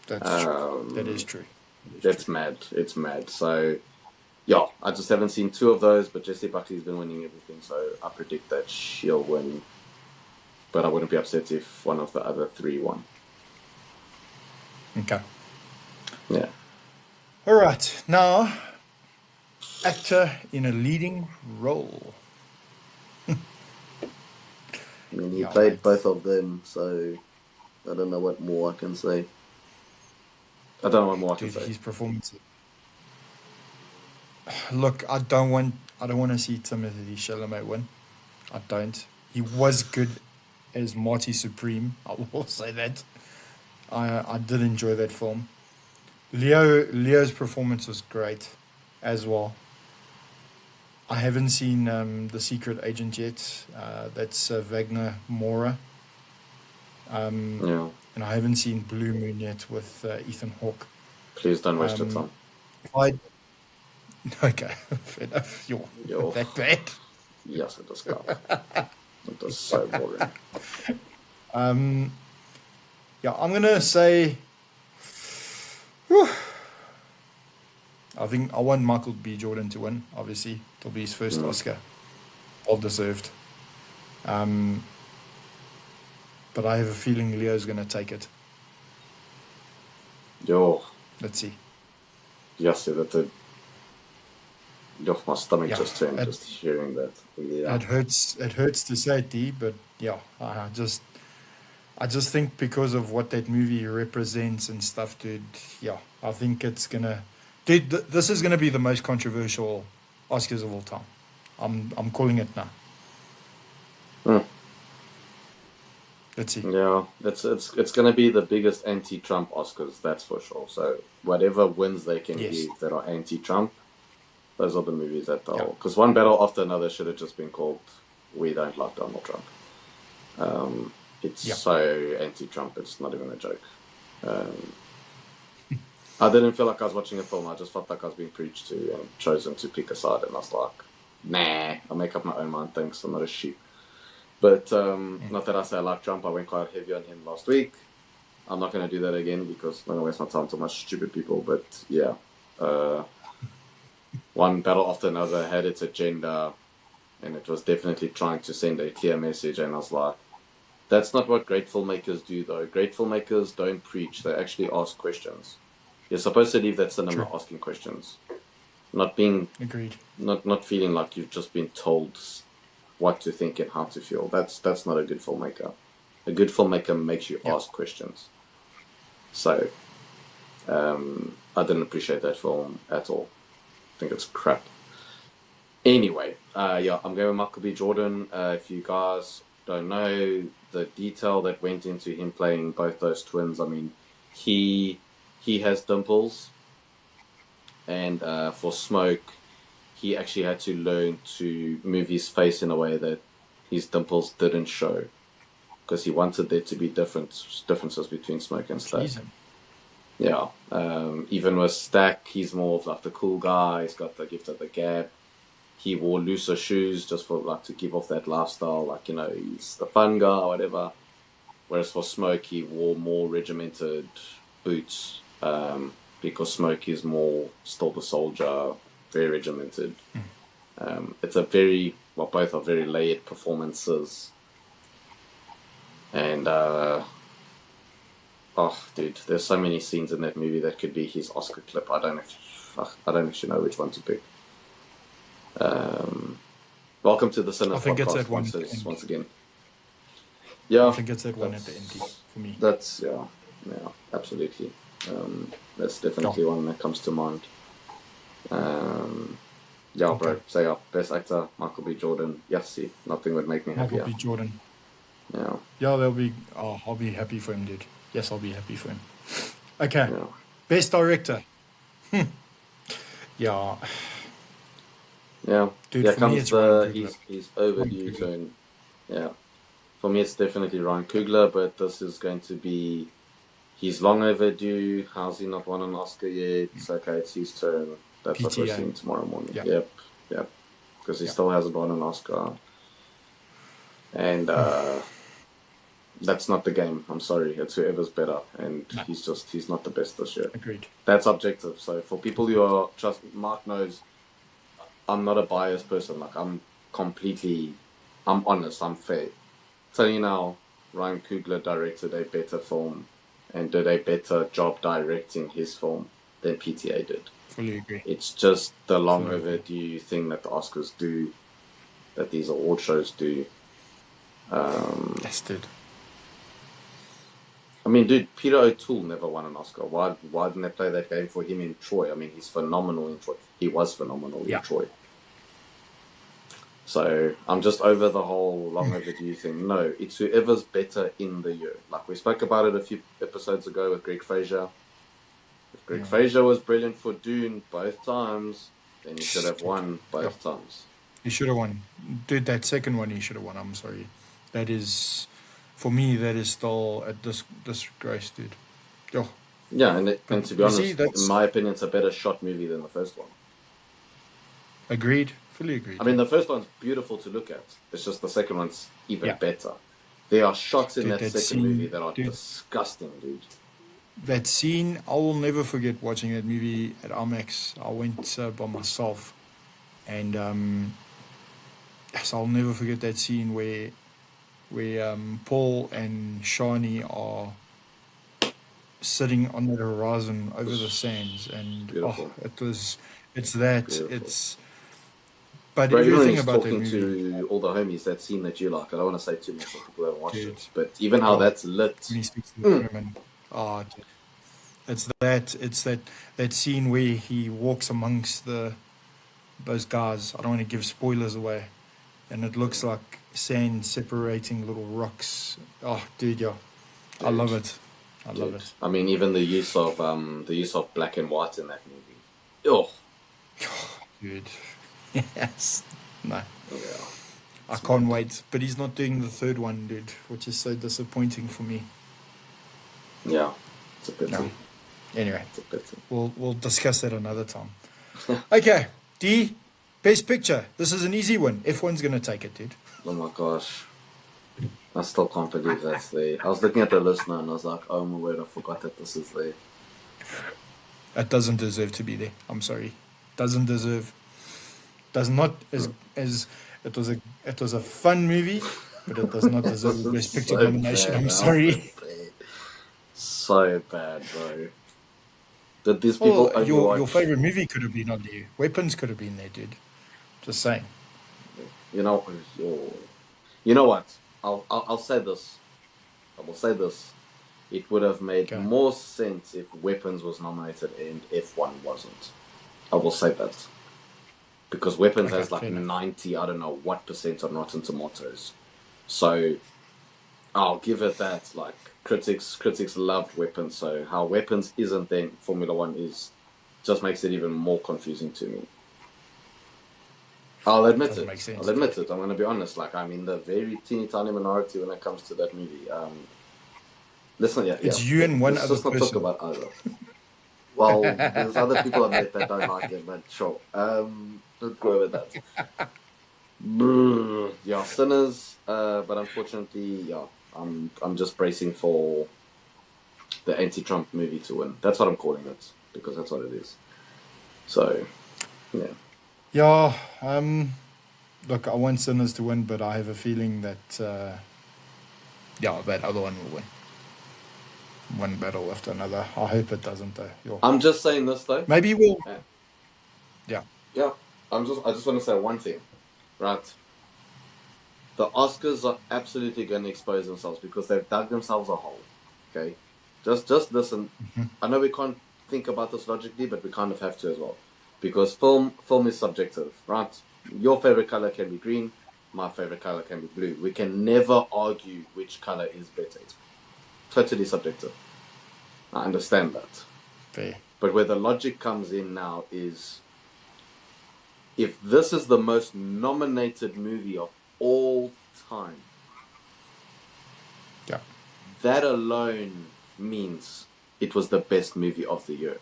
That's true. That is true. That's mad. It's mad. So, yeah, I just haven't seen two of those, but Jessie Buckley's been winning everything, so I predict that she'll win. But I wouldn't be upset if one of the other three won. Okay. Yeah. All right. Now, actor in a leading role. I mean, he Yeah, played mate. both of them, so I don't know what more I can say. Dude, his performance. Look, I don't want to see Timothée Chalamet win. I don't. He was good as Marty Supreme. I will say that. I did enjoy that film. Leo's performance was great, as well. I haven't seen The Secret Agent yet. That's Wagner Moura. Yeah. And I haven't seen Blue Moon yet with Ethan Hawke. Please don't waste your time. If I Okay, fair enough. You're Yo. that bad. Yes, it was crap. It was so boring. Yeah, I'm gonna say. Whew, I think I want Michael B. Jordan to win. Obviously, it'll be his first Oscar, well deserved. Um, but I have a feeling Leo's gonna take it. Yo, Let's see. yes, my stomach Yeah, just turned just hearing that. Yeah. it hurts. It hurts to say it, D, but yeah, I just think because of what that movie represents and stuff, dude. Yeah, I think it's gonna, dude. This is gonna be the most controversial Oscars of all time. I'm calling it now. Hmm. Let's see. Yeah, it's gonna be the biggest anti-Trump Oscars, that's for sure. So whatever wins they can Yes. give that are anti-Trump, those are the movies that Yeah. they'll. Because one battle after another should have just been called "We Don't Like Donald Trump." It's Yeah. so anti-Trump, it's not even a joke. I didn't feel like I was watching a film. I just felt like I was being preached to and chosen to pick a side, and I was like, nah, I'll make up my own mind. Thanks, I'm not a sheep. But not that I say I like Trump. I went quite heavy on him last week. I'm not going to do that again because I'm going to waste my time to much stupid people. But yeah, one battle after another had its agenda, and it was definitely trying to send a clear message. And I was like, that's not what great filmmakers do, though. Great filmmakers don't preach; they actually ask questions. You're supposed to leave that cinema True. asking questions, not being Agreed. not feeling like you've just been told what to think and how to feel. That's not a good filmmaker. A good filmmaker makes you Yeah. ask questions. So I didn't appreciate that film at all. I think it's crap. Anyway, yeah, I'm going with Michael B. Jordan. If you guys don't know the detail that went into him playing both those twins, I mean, he has dimples, and for Smoke, he actually had to learn to move his face in a way that his dimples didn't show, because he wanted there to be differences between Smoke and Stack. Jeez. Yeah. Even with Stack, he's more of like the cool guy. He's got the gift of the gab. He wore looser shoes just for like to give off that lifestyle, like, you know, he's the fun guy or whatever. Whereas for Smoke, he wore more regimented boots, because Smoke is more still the soldier, very regimented. It's a very, well, both are very layered performances. And, oh, dude, there's so many scenes in that movie that could be his Oscar clip. I don't actually know which one to pick. Welcome to the Cinema I think it's podcast that one once again. Yeah, I think it's that one at the end for me. That's yeah, absolutely. That's definitely one that comes to mind. Yeah, bro. So yeah, best actor Michael B. Jordan. Yes, see, nothing would make me happier. Michael B. Jordan. Yeah. Yeah, I'll be happy for him, dude. Yes, I'll be happy for him. Okay. Yeah. Best director. Yeah. Yeah. Dude, yeah, for me, comes it's Ryan the Coogler. he's overdue turn. Yeah. For me, it's definitely Ryan Coogler, but this is going to be. He's long overdue. How's he not won an Oscar yet? It's okay, it's his turn. That's what we're PTA. seeing tomorrow morning. Yeah. Yep. Because he still hasn't won an Oscar. And that's not the game. I'm sorry. It's whoever's better. And he's not the best this year. Agreed. That's objective. So for people who are, Mark knows, I'm not a biased person. Like, I'm honest, I'm fair. Telling you now, Ryan Coogler directed a better film and did a better job directing his film than PTA did. Fully agree. It's just the long overdue thing that the Oscars do, that these award shows do. Yes, dude. I mean, dude, Peter O'Toole never won an Oscar. Why didn't they play that game for him in Troy? I mean, he's phenomenal in Troy. He was phenomenal in Troy. So I'm just over the whole long overdue thing. No, it's whoever's better in the year. Like we spoke about it a few episodes ago with Greg Fraser. If Greg Fraser was brilliant for Dune both times, then he should have won both times. He should have won. Dude, that second one he should have won. I'm sorry. That is, for me, that is still a disgrace, dude. Yo. Yeah, and to be honest, in my opinion, it's a better shot movie than the first one. Agreed. fully agree. I mean, the first one's beautiful to look at. It's just the second one's even Yeah. better. There are shots in Dude, that that second movie scene, that are dude, disgusting, dude. that scene, I will never forget watching that movie at IMAX. I went by myself, and yes, I'll never forget that scene where Paul and Shani are sitting on that horizon over the sands, and oh, Beautiful. it's Beautiful. but Bro, even when everything he's about that talking movie, to all the homies, that scene that you like, I don't want to say too much for people who haven't watched dude. it, but even how Oh, that's lit. when he speaks to the Mm. women, oh, dude. It's that scene where he walks amongst those guys. I don't want to give spoilers away, and it looks like sand separating little rocks. Oh, dude, yeah, I Dude, love it. I love dude. it. I mean, even the use of black and white in that movie. Oh, Dude, yes, no, yeah, I it's can't mad. wait. But he's not doing the third one, dude, which is so disappointing for me. Yeah, it's a No, pity. anyway, It's a pity. we'll discuss that another time. Okay, D, best picture. This is an easy one. F1's gonna take it, dude. Oh my gosh. I still can't believe that's there. I was looking at the list now and I was like, oh my word, I forgot that this is there. It doesn't deserve to be there. I'm sorry. Doesn't deserve. Does not as it was a fun movie, but it does not deserve a It's best picture so nomination. bad. I'm How's that sorry. bad? So bad, bro. Did these people Well, only your watch? favorite movie could have been on there. Weapons could have been there, dude. Just saying. You know, you know what? I'll say this. I will say this. It would have made Okay. more sense if Weapons was nominated and F1 wasn't. I will say that. Because Weapons Okay. has like Fair enough. 90, I don't know what percent on Rotten Tomatoes. So I'll give it that. Like critics loved Weapons, so how Weapons isn't there in Formula One is just makes it even more confusing to me. I'll admit Doesn't it. make I'll sense, admit dude. it. I'm gonna be honest. Like I'm in the very teeny tiny minority when it comes to that movie. Listen, yeah. It's you and one Let's other just not talk person. about either. Well, there's other people I met that don't like it, but sure. Let's go over that. Brr. Yeah, Sinners. But unfortunately, yeah, I'm just bracing for the anti-Trump movie to win. That's what I'm calling it because that's what it is. So, yeah. Yeah. Look, I want Sinners to win, but I have a feeling that yeah, that other one will win. One battle after another. I hope it doesn't though. Yo. I'm just saying this though. Maybe we'll. Uh, Yeah. yeah, I just want to say one thing, right? The Oscars are absolutely going to expose themselves because they've dug themselves a hole. Okay, just listen. I know we can't think about this logically, but we kind of have to as well, because film is subjective, right? Your favorite color can be green, my favorite color can be blue. We can never argue which color is better. It's totally subjective. I understand that, Fair. but where the logic comes in now is if this is the most nominated movie of all time, Yeah. that alone means it was the best movie of the year.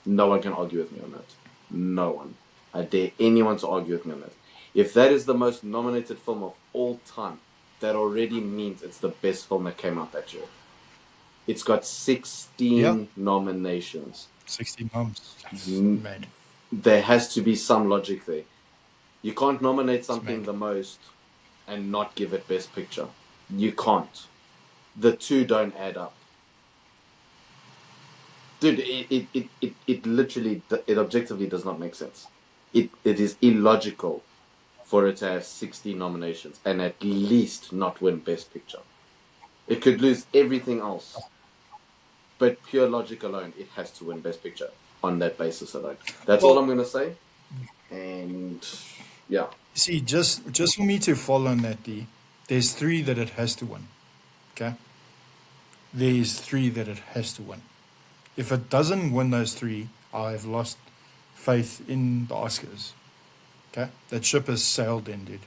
No one can argue with me on that. No one. I dare anyone to argue with me on that. If that is the most nominated film of all time, that already means it's the best film that came out that year. It's got Yeah. 16 nominations. 16 months. It's Mm, mad. There has to be some logic there. You can't nominate It's something mad. the most and not give it Best Picture. You can't. The two don't add up. Dude, it literally, it objectively does not make sense. It is illogical for it to have 60 nominations and at least not win Best Picture. It could lose everything else, but pure logic alone, it has to win Best Picture on that basis alone. That's all Well, I'm going to say. And yeah, see, just for me to follow on that, D, there's three that it has to win. Okay? There's three that it has to win. If it doesn't win those three, I've lost faith in the Oscars. Okay? That ship has sailed in, dude.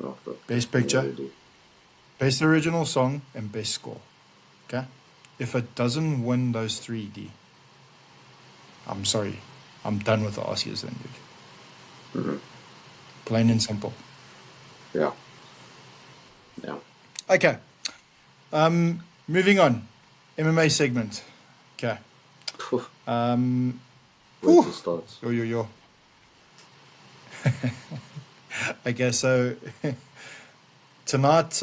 oh, Best yeah, picture, they do. best original song, and best score. Okay? If it doesn't win those three, D, I'm sorry. I'm done with the Oscars then, dude. Mm-hmm. Plain and simple. Yeah. Yeah. Okay. Moving on. MMA segment. Okay. Phew. Um, Where whew. to start? Yo. Okay, so tonight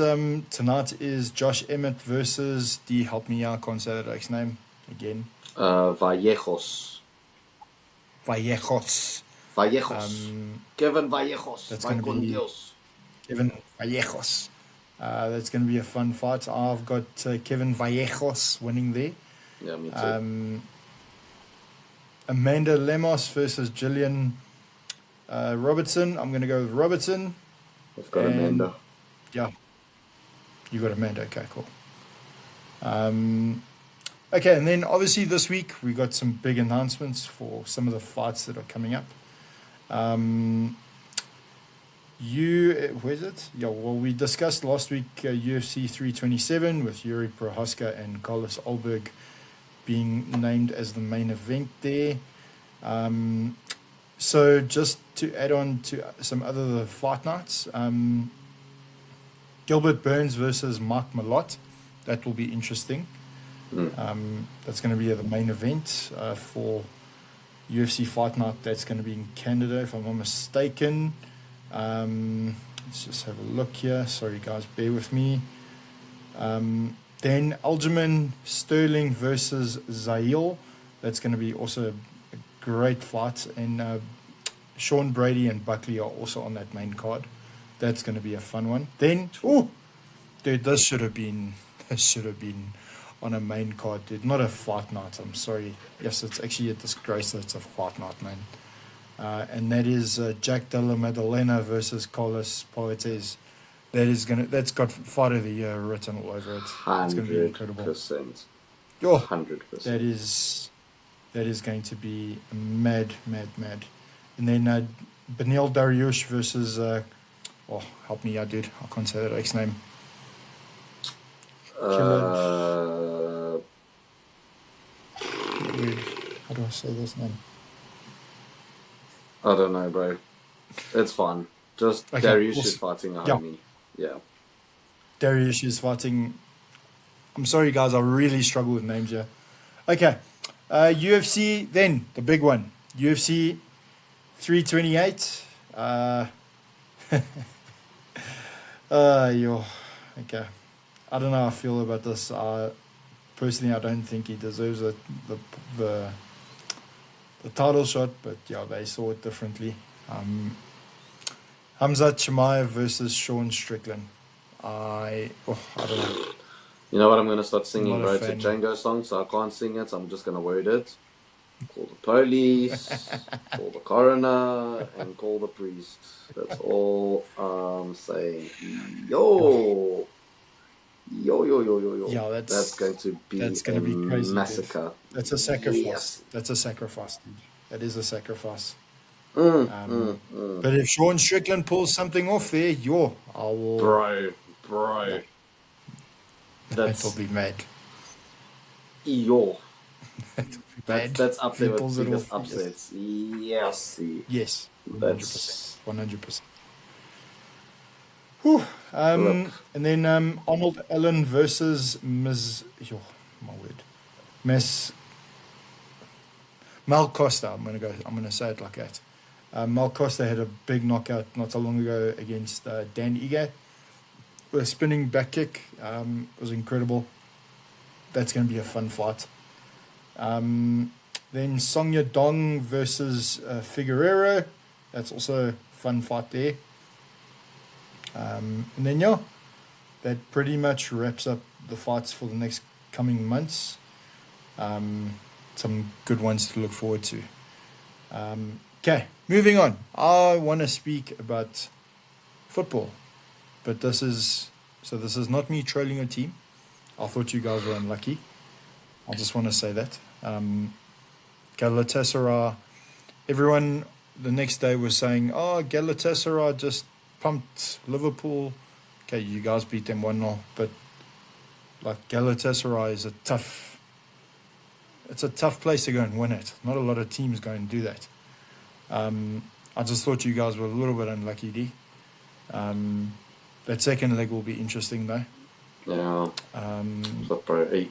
is Josh Emmett versus D. Help me out, can't say that X name again. Vallejos. Vallejos. Vallejos. Kevin Vallejos. That's Vai going to con be Dios. Kevin Vallejos. That's going to be a fun fight. I've got Kevin Vallejos winning there. Yeah, me too. Amanda Lemos versus Gillian Robertson. I'm going to go with Robertson. I've got And Amanda. yeah, you got Amanda. Okay, cool. Okay, and then obviously this week we got some big announcements for some of the fights that are coming up. Where's it? Yeah, well, we discussed last week UFC 327 with Yuri Prohaska and Carlos Ulberg being named as the main event there. So just to add on to some other fight nights, Gilbert Burns versus Mike Malott. That will be interesting. That's going to be the main event for UFC Fight Night. That's going to be in Canada, if I'm not mistaken. Let's just have a look here. Sorry, guys, bear with me. Then Aljamain Sterling versus Zail. That's going to be also a great fight. And Sean Brady and Buckley are also on that main card. That's going to be a fun one. Then, dude, this should have been on a main card, dude. Not a fight night. I'm sorry. Yes, it's actually a disgrace that it's a fight night, man. And that is Jack Della Maddalena versus Carlos Poetes. That's got fight of the year written all over it. It's going to be incredible. 100%. Yo, 100%. that is going to be mad. And then Benil Dariush versus help me out, dude. I can't say that X name. Weird. How do I say this name? I don't know, bro. It's fine. Just Okay, Darius we'll is see. fighting a Yeah. homie. Yeah. Dariush is fighting. I'm sorry, guys. I really struggle with names here. Okay. UFC, then the big one. UFC 328. Okay. I don't know how I feel about this. Personally, I don't think he deserves the title shot, but yeah, they saw it differently. Hamzat Chimaev versus Sean Strickland. I don't know. You know what I'm going to start singing, Not a bro? It's a fan. Django song, so I can't sing it, so I'm just going to word it. Call the police, call the coroner, and call the priest. That's all I'm saying. Yo! Yeah, that's going to be crazy, massacre. dude. That's a sacrifice. Yes. That's a sacrifice, dude. That is a sacrifice. But But if Sean Strickland pulls something off there, I will. bro. That'll be mad. Yo. Bad. That's up If there he with pulls it biggest off, upsets. Yes. Yes, That's 100%. Whew. Look. And then Arnold Allen versus Mal Costa. I'm gonna say it like that. Mal Costa had a big knockout not so long ago against Dan Ige with a spinning back kick. It was incredible. That's going to be a fun fight. Then Song Yadong versus Figueroa. That's also a fun fight there. And then that pretty much wraps up the fights for the next coming months. Some good ones to look forward to. Okay, moving on. I want to speak about football, but this is not me trolling a team. I thought you guys were unlucky. I just want to say that. Galatasaray, everyone the next day was saying, oh, Galatasaray just pumped Liverpool. Okay, you guys beat them 1-0, but like Galatasaray is it's a tough place to go and win it. Not a lot of teams go and do that. I just thought you guys were a little bit unlucky, D. That second leg will be interesting, though. Yeah. Um, So, bro,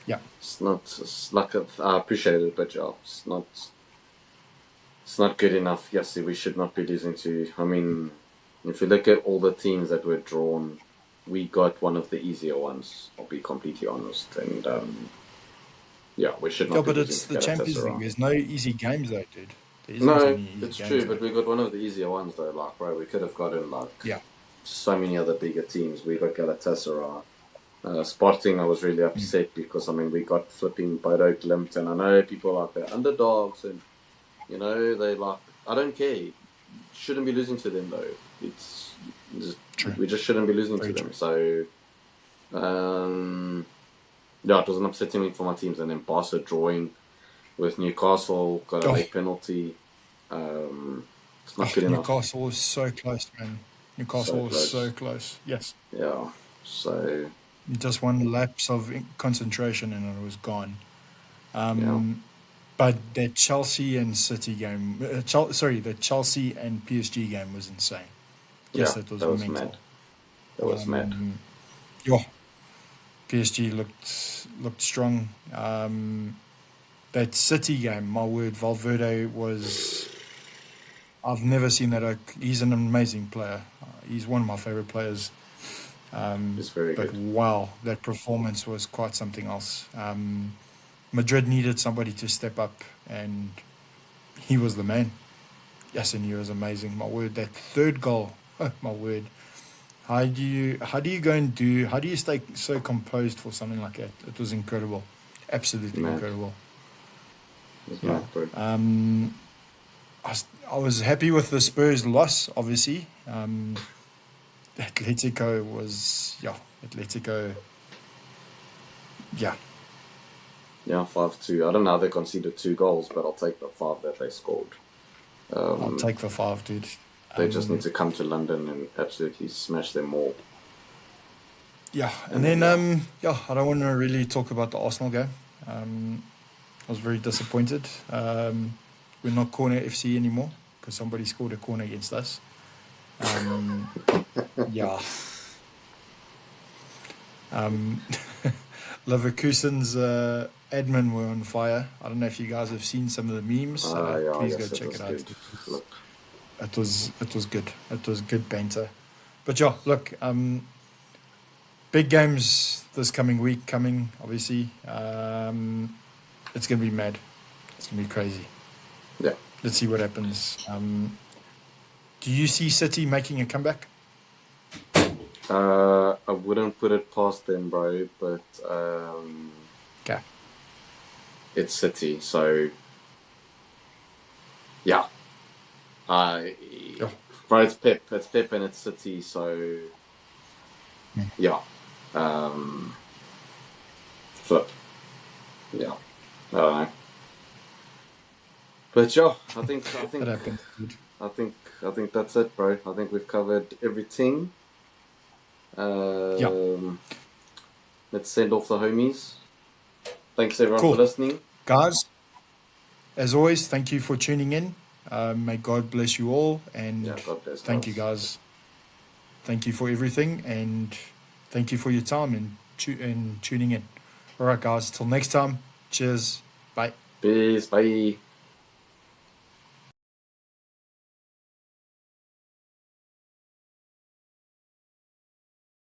yeah, it's not. It's like I appreciate it, but yeah, it's not. It's not good enough. Yes, we should not be losing to. I mean, if you look at all the teams that were drawn, we got one of the easier ones. I'll be completely honest, and yeah, we should yeah, not be but losing it's to the Champions League. Galatasaray. There's no easy games, though, dude. There isn't No, any easy it's games true, there. but we got one of the easier ones though. Like, bro, we could have gotten like Yeah. so many other bigger teams. We got Galatasaray. Sporting, I was really Mm. upset because I mean we got flipping Bodo Glimt, and I know people like they're underdogs, and you know they like. I don't care. Shouldn't be losing to them though. It's just, True. we just shouldn't be losing Very to them. true. So yeah, it was an upsetting week for my teams, and then Barca drawing with Newcastle got a Oh, late penalty. It's not good enough. Newcastle was so close, man. So Newcastle was so close. close. Yes. Yeah. So Just one lapse of concentration and it was gone. yeah, But that Chelsea and City game, the Chelsea and PSG game was insane. Yes, yeah, that was that was mental. mad. That was mad. Yeah, PSG looked strong. That City game, my word, Valverde was. I've never seen that. He's an amazing player. He's one of my favorite players. It's very But good. wow, that performance was quite something else. Madrid needed somebody to step up, and he was the man. Yes, and he was amazing. My word, that third goal, my word. How do you stay so composed for something like that? It was incredible, absolutely Mad. incredible. It's Yeah. mad, bro. I was happy with the Spurs loss, obviously. Atletico, yeah, Yeah, 5-2. I don't know how they conceded 2 goals, but I'll take the 5 that they scored. I'll take the 5, dude. They just need to come to London and absolutely smash them all. Yeah, and And then then I don't want to really talk about the Arsenal game. I was very disappointed. We're not corner FC anymore because somebody scored a corner against us. Yeah. Leverkusen's admin were on fire. I don't know if you guys have seen some of the memes. yeah, Please go yes, it check was it out. good. Look, It was good. It was good banter. But yeah, look, big games this coming week coming. Obviously, it's gonna be mad. It's gonna be crazy. yeah. Let's see what happens. Do you see City making a comeback? I wouldn't put it past them, bro, but Okay. it's City, so yeah. Yeah. Bro, it's Pep. It's Pep and it's City, so yeah. Flip. Yeah. I don't know. But yeah, I think That happened. I think that's it, bro. I think we've covered everything. Yeah. Let's send off the homies. Thanks everyone Cool. for listening. Guys, as always, thank you for tuning in. May God bless you all. And Yeah, God bless thank you, guys. Thank you for everything. And thank you for your time and tuning in. All right, guys. Till next time. Cheers. Bye. Peace. Bye.